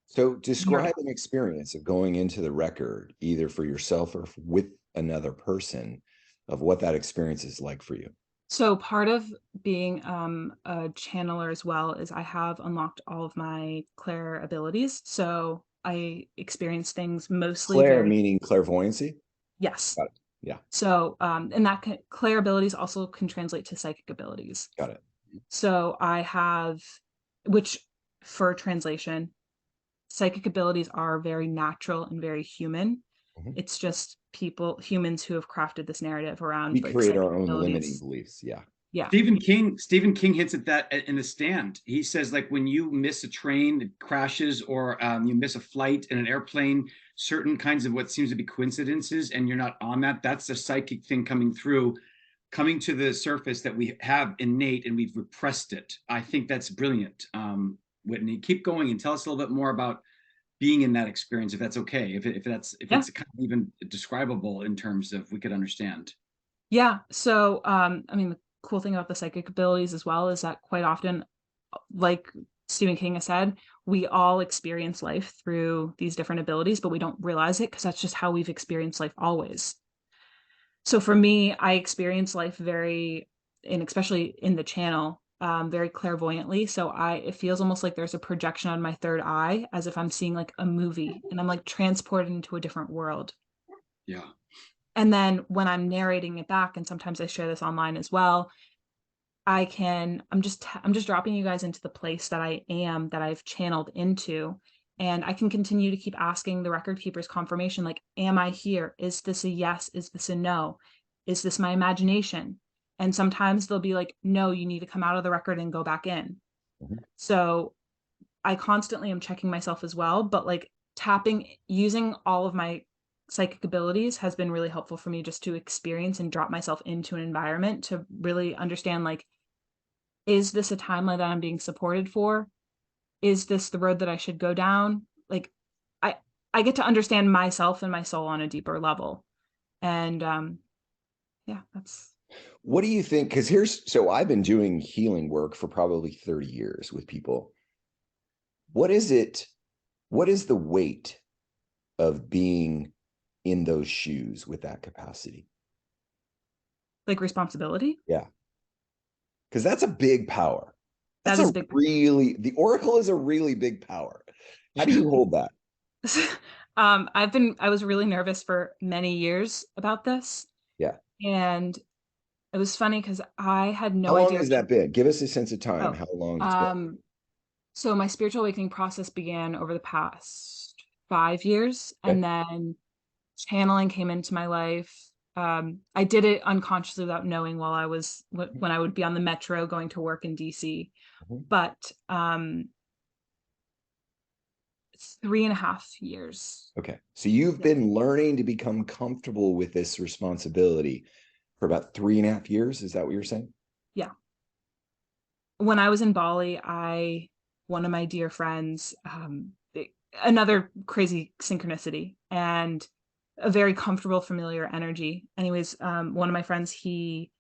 So describe an experience of going into the record, either for yourself or with another person, of what that experience is like for you. So part of being a channeler as well is I have unlocked all of my clair abilities. So I experience things mostly Clair meaning clairvoyancy? Yes. Got it. Yeah. So and that clair abilities also can translate to psychic abilities. Got it. So I have, which for translation, psychic abilities are very natural and very human. Mhm. It's just humans who have crafted this narrative around We like create psychic our own limiting abilities. beliefs. Yeah. Yeah. Stephen King hints at that in The Stand. He says, like, when you miss a train that crashes, or you miss a flight in an airplane, certain kinds of what seems to be coincidences, and you're not on that, that's a psychic thing coming through, coming to the surface that we have innate and we've repressed it. I think that's brilliant. Whitney, keep going and tell us a little bit more about being in that experience, if that's okay, if Yeah. it's kind of even describable in terms of we could understand. Yeah. So, I mean, the cool thing about the psychic abilities as well is that quite often, like Stephen King has said, we all experience life through these different abilities, but we don't realize it because that's just how we've experienced life always. So for me, I experience life and especially in the channel, very clairvoyantly. So it feels almost like there's a projection on my third eye, as if I'm seeing like a movie and I'm like transported into a different world. Yeah. And then when I'm narrating it back, and sometimes I share this online as well, I'm just dropping you guys into the place that that I've channeled into. And I can continue to keep asking the record keeper's confirmation, like, am I here? Is this a yes? Is this a no? Is this my imagination? And sometimes they'll be like, no, you need to come out of the record and go back in. Mhm. So I constantly am checking myself as well, but like using all of my psychic abilities has been really helpful for me just to experience and drop myself into an environment to really understand, like, is this a timeline that I'm being supported for? Is this the road that I should go down? Like, I I get to understand myself and my soul on a deeper level. And yeah, that's What do you think? Because I've been doing healing work for probably 30 years with people. What is it? What is the weight of being in those shoes with that capacity? like responsibility. Yeah. Because that's a big power. That That's is big. the Oracle is a really big power. How do you hold that? I was really nervous for many years about this. Yeah. And it was funny because I had How no long idea. has that been? Give us a sense of time, Oh, how long it's been. um, so my spiritual awakening process began over the past 5 years, Okay. and then channeling came into my life. I did it unconsciously without knowing while when I would be on the metro going to work in DC. Mhm. But it's 3.5 years. Okay. So you've Yeah. been learning to become comfortable with this responsibility for about 3.5 years. Is that what you're saying? Yeah. When I was in Bali, one of my dear friends, another crazy synchronicity and a very comfortable, familiar energy. Anyways, one of my friends, he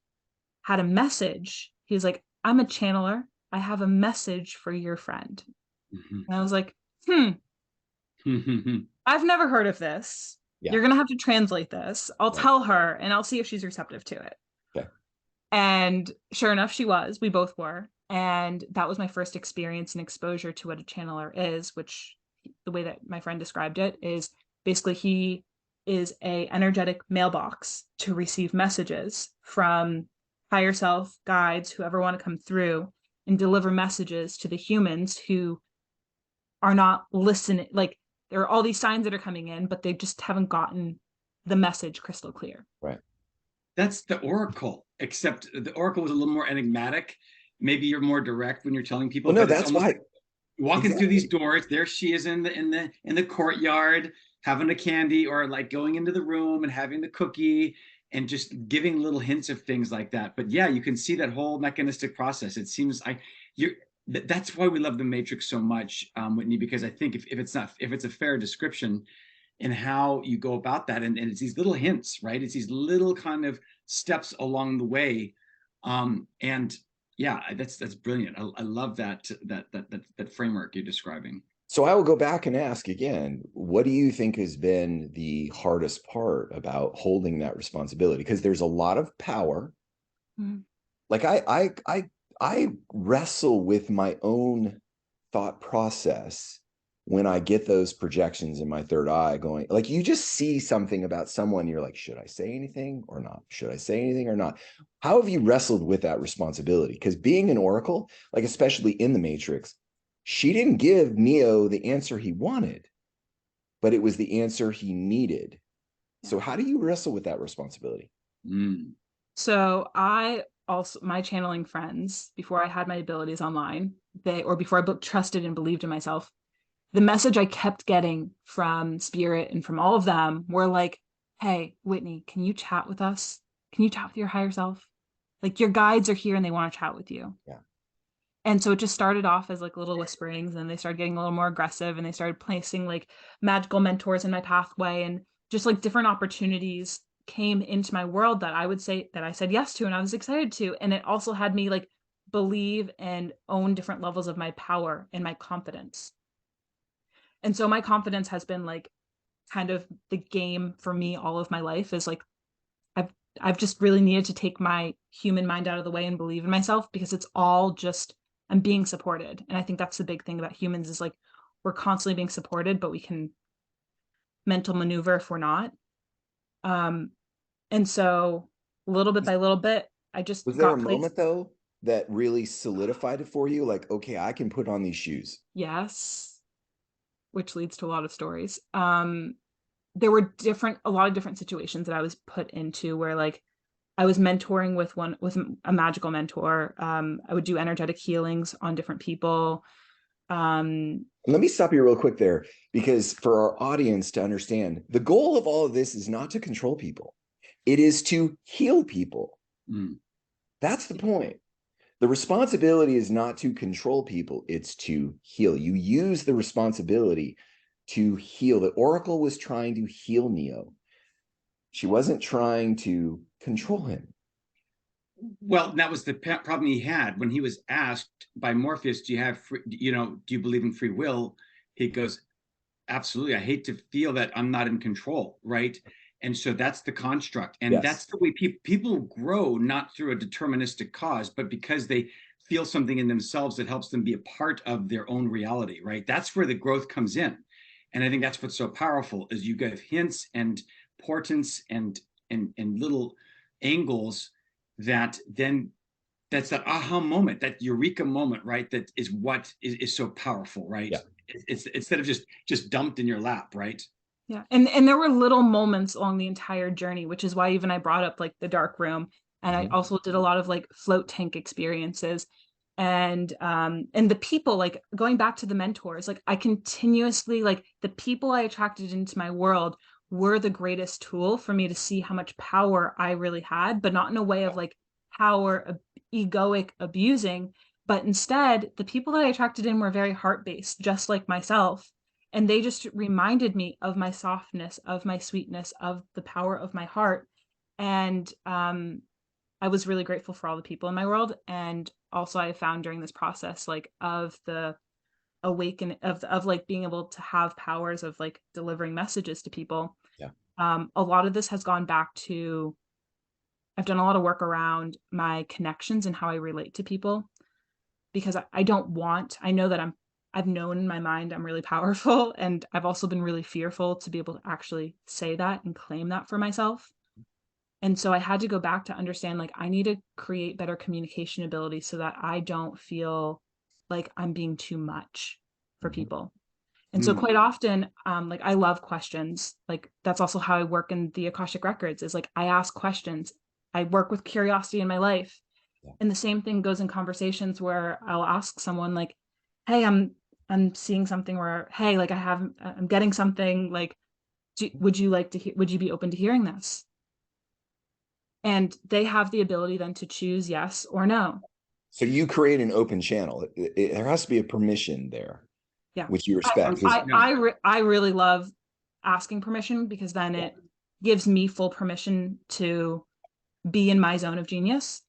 had a message. He was like, I'm a channeler. I have a message for your friend. And I was like, I've never heard of this. Yeah. You're going to have to translate this. I'll Right. tell her and I'll see if she's receptive to it. Okay. And sure enough, she was. We both were. And that was my first experience and exposure to what a channeler is, which the way that my friend described it is basically he is a energetic mailbox to receive messages from higher self, guides, whoever want to come through and deliver messages to the humans who are not listening. Like, there are all these signs that are coming in, but they just haven't gotten the message crystal clear. Right. That's the Oracle, except the Oracle was a little more enigmatic. Maybe you're more direct when you're telling people, Well, no, but it's that's almost why. like walking through these Exactly. doors. There she is in the courtyard, having a candy, or like going into the room and having the cookie, and just giving little hints of things like that. But yeah, you can see that whole mechanistic process. It seems you're that's why we love the Matrix so much, Whitney, because I think if it's a fair description in how you go about that, and it's these little hints, right? It's these little kind of steps along the way, and yeah, that's brilliant. I love that framework you're describing. So I will go back and ask again, what do you think has been the hardest part about holding that responsibility? Because there's a lot of power. Mhm. Like I wrestle with my own thought process when I get those projections in my third eye going, like, you just see something about someone, you're like, should I say anything or not? Should I say anything or not? How have you wrestled with that responsibility? Because being an oracle, like especially in the Matrix, She didn't give Neo the answer he wanted, but it was the answer he needed. So how do you wrestle with that responsibility? Mm. So I also, my channeling friends, before I had my abilities online, before I trusted and believed in myself, the message I kept getting from Spirit and from all of them were like, hey, Whitney, can you chat with us? Can you chat with your higher self? Like, your guides are here and they want to chat with you. Yeah. And so it just started off as like little whisperings, and they started getting a little more aggressive, and they started placing like magical mentors in my pathway, and just like different opportunities came into my world that I would say that I said yes to and I was excited to. And it also had me like believe and own different levels of my power and my confidence. And so my confidence has been like kind of the game for me all of my life, is like I've I've just really needed to take my human mind out of the way and believe in myself, because it's all just, I'm being supported. And I think that's the big thing about humans, is like we're constantly being supported, but we can mental maneuver if we're not. Um, and so little bit by little bit, I just Was there a got placed. moment though that really solidified it for you? Like, okay, I can put on these shoes. Yes, which leads to a lot of stories. There were a lot of different situations that I was put into where like I was mentoring with a magical mentor. I would do energetic healings on different people. Let me stop you real quick there, because for our audience to understand, the goal of all of this is not to control people. It is to heal people. Mm. That's the point. The responsibility is not to control people, it's to heal. You use the responsibility to heal. The Oracle was trying to heal Neo. She wasn't trying to control him. Well, that was the problem he had when he was asked by Morpheus, "Do you have free, do you believe in free will?" He goes, "Absolutely. I hate to feel that I'm not in control, right?" And so that's the construct, and Yes. that's the way people grow, not through a deterministic cause, but because they feel something in themselves that helps them be a part of their own reality, right? That's where the growth comes in, and I think that's what's so powerful is you give hints and portents and little angles that then that's that aha moment, that eureka moment, right? That is what is so powerful, right? Yeah. It's instead of just dumped in your lap, right? Yeah. And there were little moments along the entire journey, which is why even I brought up like the dark room. And I also did a lot of like float tank experiences. And the people, like going back to the mentors, like I continuously, like the people I attracted into my world were the greatest tool for me to see how much power I really had, but not in a way of like power egoic abusing, but instead the people that I attracted in were very heart-based, just like myself, and they just reminded me of my softness, of my sweetness, of the power of my heart. And I was really grateful for all the people in my world. And also I found during this process, like of the awaken of like being able to have powers of like delivering messages to people. Yeah. A lot of this has gone back to, I've done a lot of work around my connections and how I relate to people, because I don't want, I know that I've known in my mind I'm really powerful, and I've also been really fearful to be able to actually say that and claim that for myself. And so I had to go back to understand like I need to create better communication ability so that I don't feel like I'm being too much for people. And so Mm. quite often, like I love questions. Like that's also how I work in the Akashic Records, is like I ask questions. I work with curiosity in my life. Yeah. And the same thing goes in conversations where I'll ask someone like, hey, I'm seeing something where, hey, like I'm getting something like, would you like to would you be open to hearing this? And they have the ability then to choose yes or no. So you create an open channel. There has to be a permission there, Yeah. which you respect. No. I really love asking permission, because then Yeah. it gives me full permission to be in my zone of genius.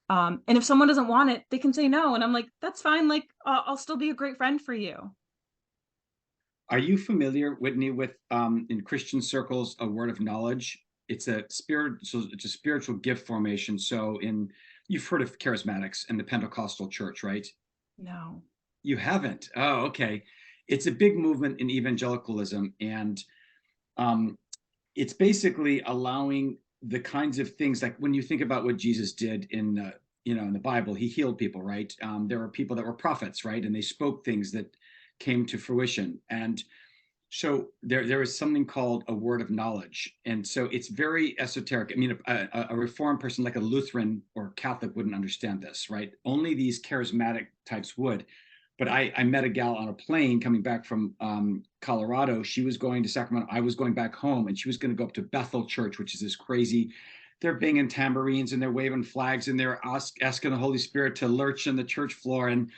And if someone doesn't want it, they can say no. And I'm like, that's fine. Like, I'll still be a great friend for you. Are you familiar, Whitney, with in Christian circles a word of knowledge? It's a spiritual gift formation. So you've heard of charismatics and the Pentecostal church, right? No. You haven't. Oh, okay. It's a big movement in evangelicalism, and um, it's basically allowing the kinds of things like when you think about what Jesus did in in the Bible, he healed people, right? There were people that were prophets, right? And they spoke things that came to fruition. And so there is something called a word of knowledge. And so it's very esoteric. I mean, a Reformed person like a Lutheran or Catholic wouldn't understand this, right? Only these charismatic types would. But I met a gal on a plane coming back from Colorado. She was going to Sacramento. I was going back home, and she was going to go up to Bethel Church, which is this crazy. They're banging tambourines and they're waving flags and they're asking the Holy Spirit to lurch on the church floor. And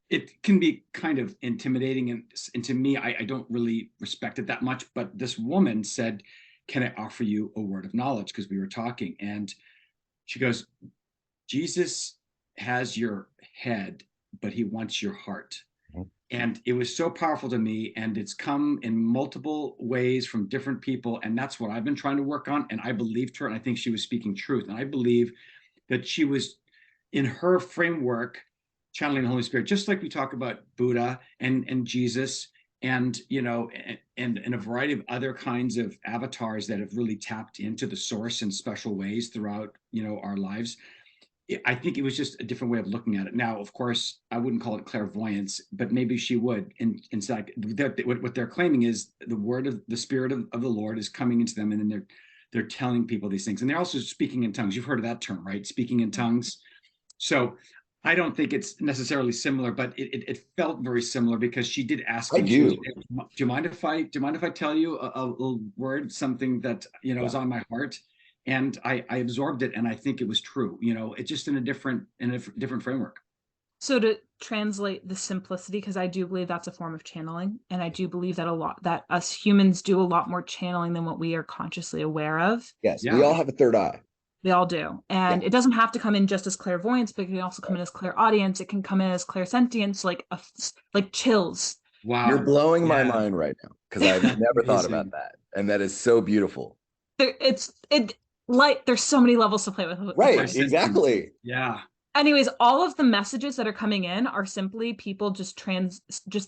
it can be kind of intimidating. And to me, I don't really respect it that much. But this woman said, "Can I offer you a word of knowledge?" Because we were talking. And she goes, "Jesus has your head, but he wants your heart." And it was so powerful to me. And it's come in multiple ways from different people. And that's what I've been trying to work on. And I believed her. And I think she was speaking truth. And I believe that she was, in her framework, channeling the Holy Spirit, just like we talk about Buddha and Jesus and, and a variety of other kinds of avatars that have really tapped into the source in special ways throughout, our lives. I think it was just a different way of looking at it. Now, of course, I wouldn't call it clairvoyance, but maybe she would. And it's like what they're claiming is the word of the Spirit of the Lord is coming into them, and then they're telling people these things, and they're also speaking in tongues. You've heard of that term, right? Speaking in tongues. So I don't think it's necessarily similar, but it felt very similar because she did ask me. I She was, do. "Do you mind if I tell you a little word, something that is on my heart?" And I absorbed it, and I think it was true. It's just in a different framework. So to translate the simplicity, because I do believe that's a form of channeling, and I do believe that us humans do a lot more channeling than what we are consciously aware of. Yes, we Yeah. all have a third eye. We all do. And Yeah. it doesn't have to come in just as clairvoyance, but it can also come in as clairaudience. It can come in as clairsentience, like chills. Wow. You're blowing my Yeah. mind right now because I've never thought about Amazing. that. And that is so beautiful. There's so many levels to play with. Right, exactly. Yeah. Anyways, all of the messages that are coming in are simply people just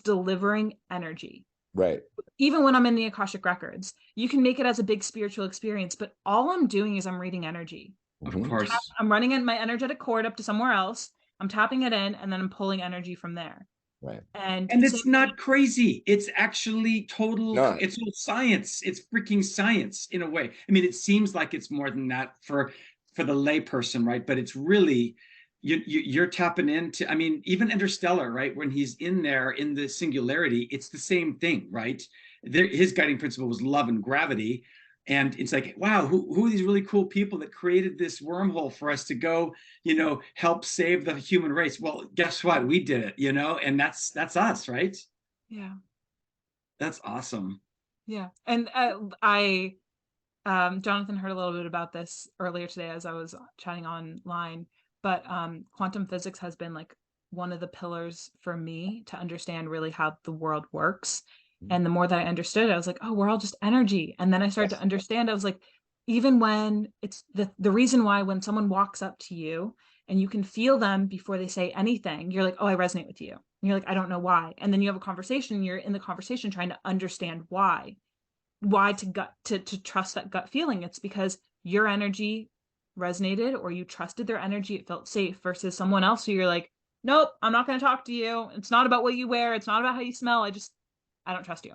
delivering energy. Right. Even when I'm in the Akashic records, you can make it as a big spiritual experience, but all I'm doing is I'm reading energy. Of course. I'm running in my energetic cord up to somewhere else. I'm tapping it in, and then I'm pulling energy from there. Right. And it's not crazy. It's actually total. No. It's all science. It's freaking science in a way. I mean, it seems like it's more than that for the layperson, right? But it's really, you're tapping into. I mean, even Interstellar, right? When he's in there in the singularity, it's the same thing, right? His guiding principle was love and gravity. And it's like, wow, who are these really cool people that created this wormhole for us to go, help save the human race? Well, guess what? We did it, and that's us, right? Yeah. That's awesome. Yeah. And Jonathan heard a little bit about this earlier today as I was chatting online, but quantum physics has been like one of the pillars for me to understand really how the world works. And the more that I understood it, I was like, oh, we're all just energy. And then I started to understand, I was like, even when it's the reason why when someone walks up to you and you can feel them before they say anything, you're like, oh, I resonate with you. And you're like, I don't know why. And then you have a conversation, you're in the conversation trying to understand why to trust that gut feeling. It's because your energy resonated, or you trusted their energy, it felt safe, versus someone else who you're like, nope, I'm not going to talk to you. It's not about what you wear. It's not about how you smell. I don't trust you.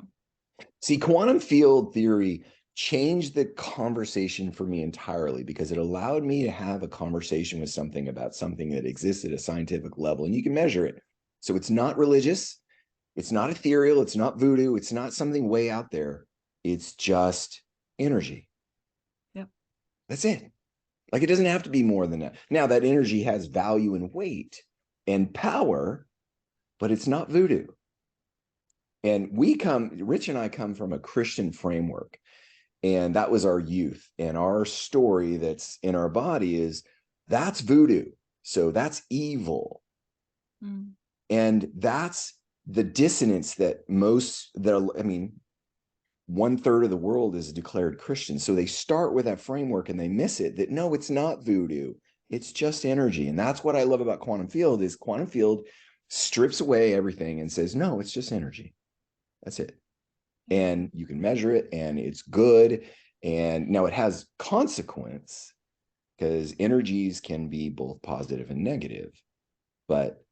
See, quantum field theory changed the conversation for me entirely because it allowed me to have a conversation with something about something that exists at a scientific level, and you can measure it. So it's not religious, it's not ethereal, it's not voodoo, it's not something way out there. It's just energy. Yep. That's it. Like, it doesn't have to be more than that. Now, that energy has value and weight and power, but it's not voodoo. And Rich and I come from a Christian framework, and that was our youth. And our story that's in our body that's voodoo. So that's evil. Mm. And that's the dissonance that 1/3 of the world is declared Christian. So they start with that framework and they miss it, that no, it's not voodoo. It's just energy. And that's what I love about quantum field is quantum field strips away everything and says, no, it's just energy. That's it. And you can measure it and it's good. And now it has consequence, because energies can be both positive and negative, but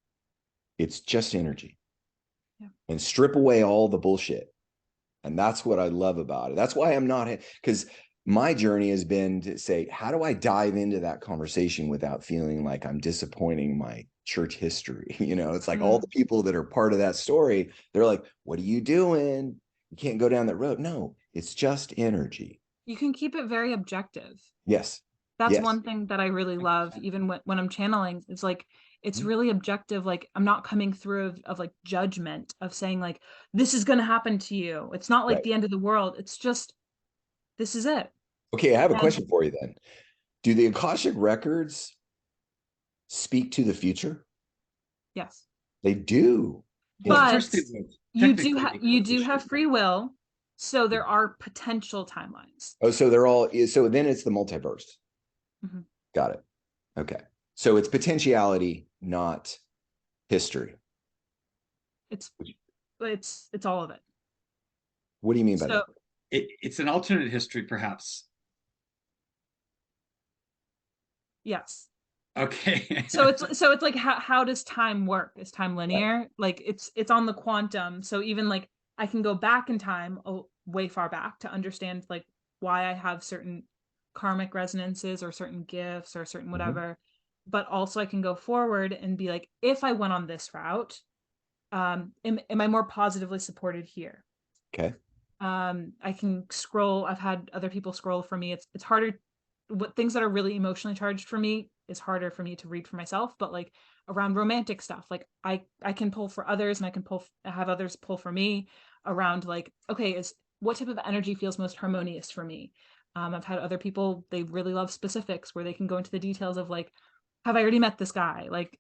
it's just energy. Yeah. And strip away all the bullshit. And that's what I love about it. That's why I'm not, because my journey has been to say, how do I dive into that conversation without feeling like I'm disappointing my church history? It's like all the people that are part of that story, they're like, what are you doing? You can't go down that road. No, it's just energy. You can keep it very objective. Yes. That's yes. one thing that I really love, even when I'm channeling. It's like, it's really objective. Like, I'm not coming through of like judgment of saying like, this is going to happen to you. It's not like Right. the end of the world. It's just, this is it. Okay, I have a question for you then. Do the Akashic records speak to the future? Yes. They do. Well, of But course they would. you do have free will. So there are potential timelines. Oh, so so then it's the multiverse. Mhm. Got it. Okay. So it's potentiality, not history. It's all of it. What do you mean by So that? It's an alternate history, perhaps. yes. Okay. So it's like, how does time work? Is time linear? Right. Like it's on the quantum. So even like I can go back in time, way far back, to understand like why I have certain karmic resonances or certain gifts or certain whatever. But also I can go forward and be like, if I went on this route, am I more positively supported here? Okay. I can scroll. I've had other people scroll for me. It's harder. What things that are really emotionally charged for me is harder for me to read for myself. But like around romantic stuff, like I can pull for others, and I can have others pull for me around like, okay, is what type of energy feels most harmonious for me. I've had other people, they really love specifics where they can go into the details of like, have I already met this guy? Like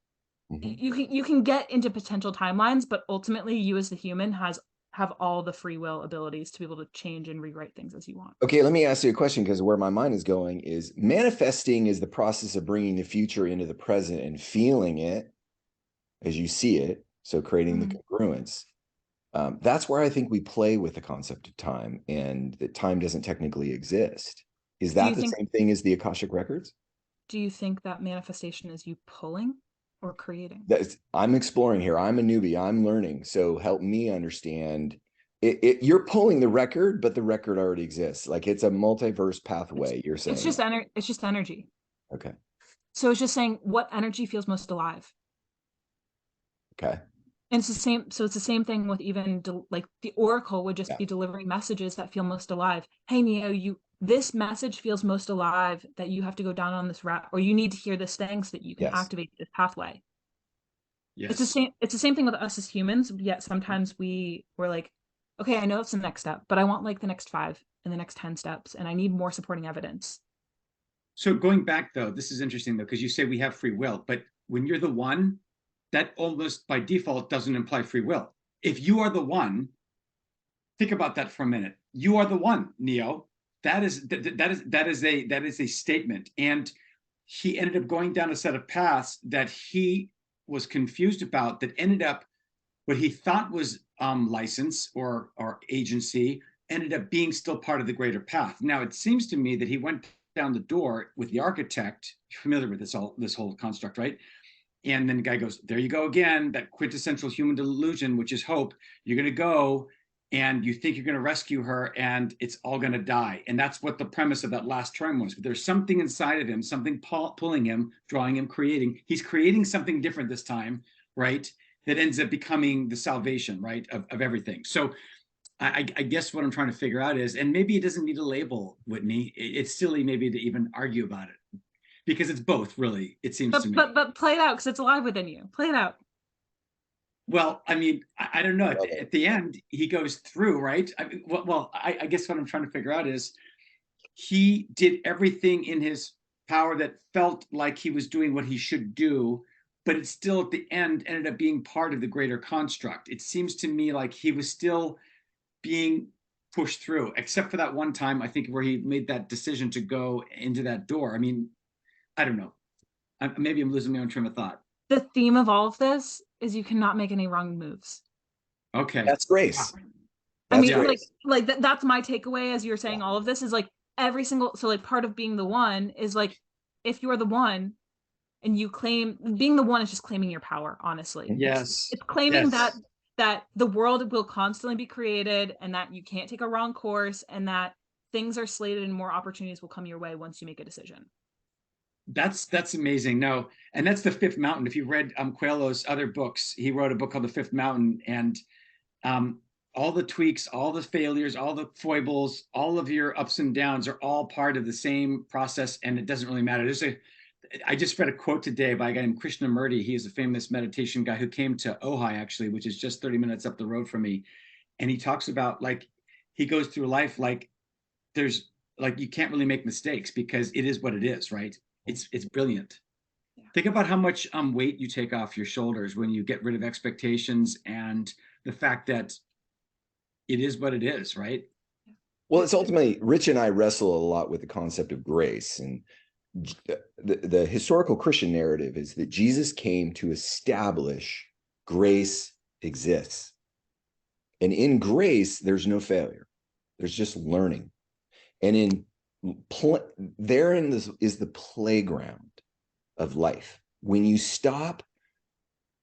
you can get into potential timelines, but ultimately you as the human have all the free will abilities to be able to change and rewrite things as you want. Okay, let me ask you a question, because where my mind is going is manifesting is the process of bringing the future into the present and feeling it as you see it. So creating the congruence. That's where I think we play with the concept of time, and that time doesn't technically exist. Is that the same thing as the Akashic records? Do you think that manifestation is you pulling or creating? I'm exploring here. I'm a newbie. I'm learning. So help me understand. You're pulling the record, but the record already exists. Like it's a multiverse pathway. You're saying it's just energy. Okay. So it's just saying what energy feels most alive. Okay. And it's the same. So it's the same thing with even like the oracle would just be delivering messages that feel most alive. Hey, Neo, this message feels most alive that you have to go down on this route, or you need to hear this thing so that you can activate this pathway. Yes. It's the same thing with us as humans. Yet sometimes we're like, okay, I know it's the next step, but I want like the next 5 and the next 10 steps, and I need more supporting evidence. So going back though, this is interesting though, because you say we have free will, but when you're the one, that almost by default doesn't imply free will. If you are the one, think about that for a minute. You are the one, Neo. That is a statement. And he ended up going down a set of paths that he was confused about, that ended up what he thought was license or agency ended up being still part of the greater path. Now it seems to me that he went down the door with the architect. You're familiar with this whole construct, right? And then the guy goes, there you go again, that quintessential human delusion, which is hope. You're going to go and you think you're going to rescue her and it's all going to die. And that's what the premise of that last term was. But there's something inside of him, something pulling him, drawing him, creating. He's creating something different this time, right? That ends up becoming the salvation, right, of everything. So I guess what I'm trying to figure out is, and maybe it doesn't need a label, Whitney. It's silly maybe to even argue about it, because it's both, really, it seems to me. But play it out, because it's alive within you. Play it out. Well, I mean, I don't know. At the end, he goes through, right? I guess what I'm trying to figure out is he did everything in his power that felt like he was doing what he should do, but it still at the end ended up being part of the greater construct. It seems to me like he was still being pushed through, except for that one time, I think, where he made that decision to go into that door. I mean, I don't know. Maybe I'm losing my own train of thought. The theme of all of this is you cannot make any wrong moves. Okay. That's grace. I mean, like that's my takeaway as you're saying all of this is like every single, so like part of being the one is like, if you're the one and you claim being the one is just claiming your power, honestly. Yes. It's claiming Yes. that the world will constantly be created and that you can't take a wrong course and that things are slated and more opportunities will come your way once you make a decision. That's amazing. No, and that's the Fifth Mountain. If you've read Coelho's other books, he wrote a book called The Fifth Mountain, and um, all the tweaks, all the failures, all the foibles, all of your ups and downs are all part of the same process, and it doesn't really matter. I just read a quote today by a guy named Krishnamurti. He is a famous meditation guy who came to Ojai, actually, which is just 30 minutes up the road from me, and he talks about like he goes through life like there's like you can't really make mistakes because it is what it is, right? It's brilliant. Yeah. Think about how much weight you take off your shoulders when you get rid of expectations and the fact that it is what it is, right? Well, it's ultimately, Rich and I wrestle a lot with the concept of grace, and the historical Christian narrative is that Jesus came to establish grace exists. And in grace, there's no failure. There's just learning. And therein is the playground of life. When you stop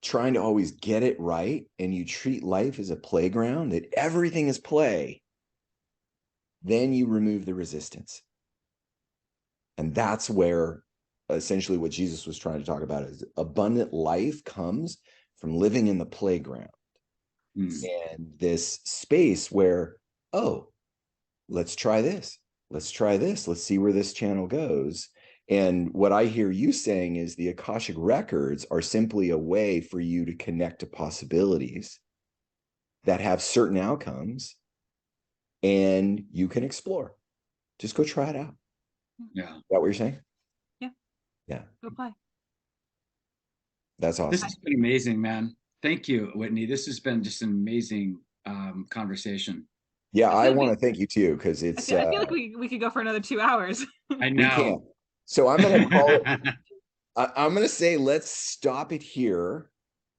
trying to always get it right and you treat life as a playground, that everything is play, then you remove the resistance. And that's where essentially what Jesus was trying to talk about is abundant life comes from living in the playground. And this space where, oh, let's try this. Let's try this. Let's see where this channel goes. And what I hear you saying is the Akashic records are simply a way for you to connect to possibilities that have certain outcomes, and you can explore. Just go try it out. Yeah. Is that what you're saying? Yeah. Yeah. Go play. That's awesome. This has been amazing, man. Thank you, Whitney. This has been just an amazing conversation. Yeah, I want to thank you too, because it's. I feel like we could go for another 2 hours. I know. We can. So I'm going to call it. I'm going to say let's stop it here.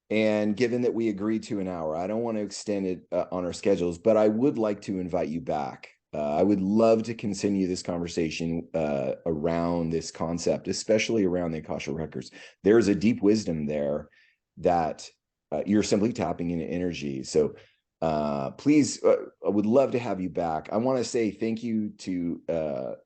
And given that we agreed to an hour, I don't want to extend it on our schedules, but I would like to invite you back. I would love to continue this conversation around this concept, especially around the Akasha records. There's a deep wisdom there that you're simply tapping into energy. So please, I would love to have you back. I want to say thank you to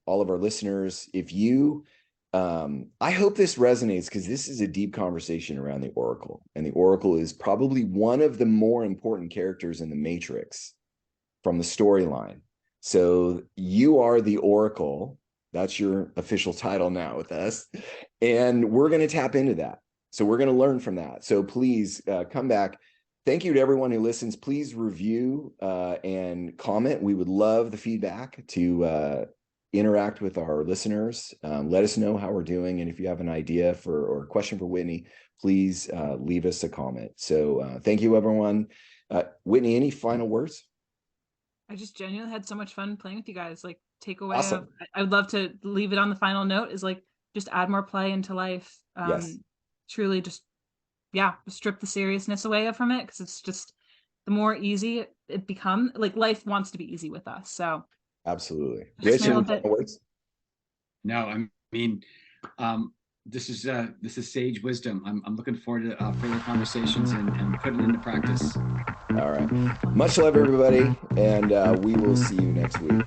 all of our listeners. If you, I hope this resonates, because this is a deep conversation around the Oracle, and the Oracle is probably one of the more important characters in the Matrix from the storyline. So you are the Oracle. That's your official title now with us. And we're going to tap into that. So we're going to learn from that. So please come back. Thank you to everyone who listens. Please review and comment. We would love the feedback to interact with our listeners. Let us know how we're doing. And if you have an idea for or a question for Whitney, please leave us a comment. So thank you, everyone. Whitney, any final words? I just genuinely had so much fun playing with you guys. Like, takeaway Awesome. I would love to leave it on the final note is like, just add more play into life. Yes. Truly just strip the seriousness away from it, because it's just the more easy it becomes, like life wants to be easy with us. So absolutely. Rich, any final words? No, I mean, this is sage wisdom. I'm looking forward to further conversations and putting it into practice. All right. Much love, everybody, and we will see you next week.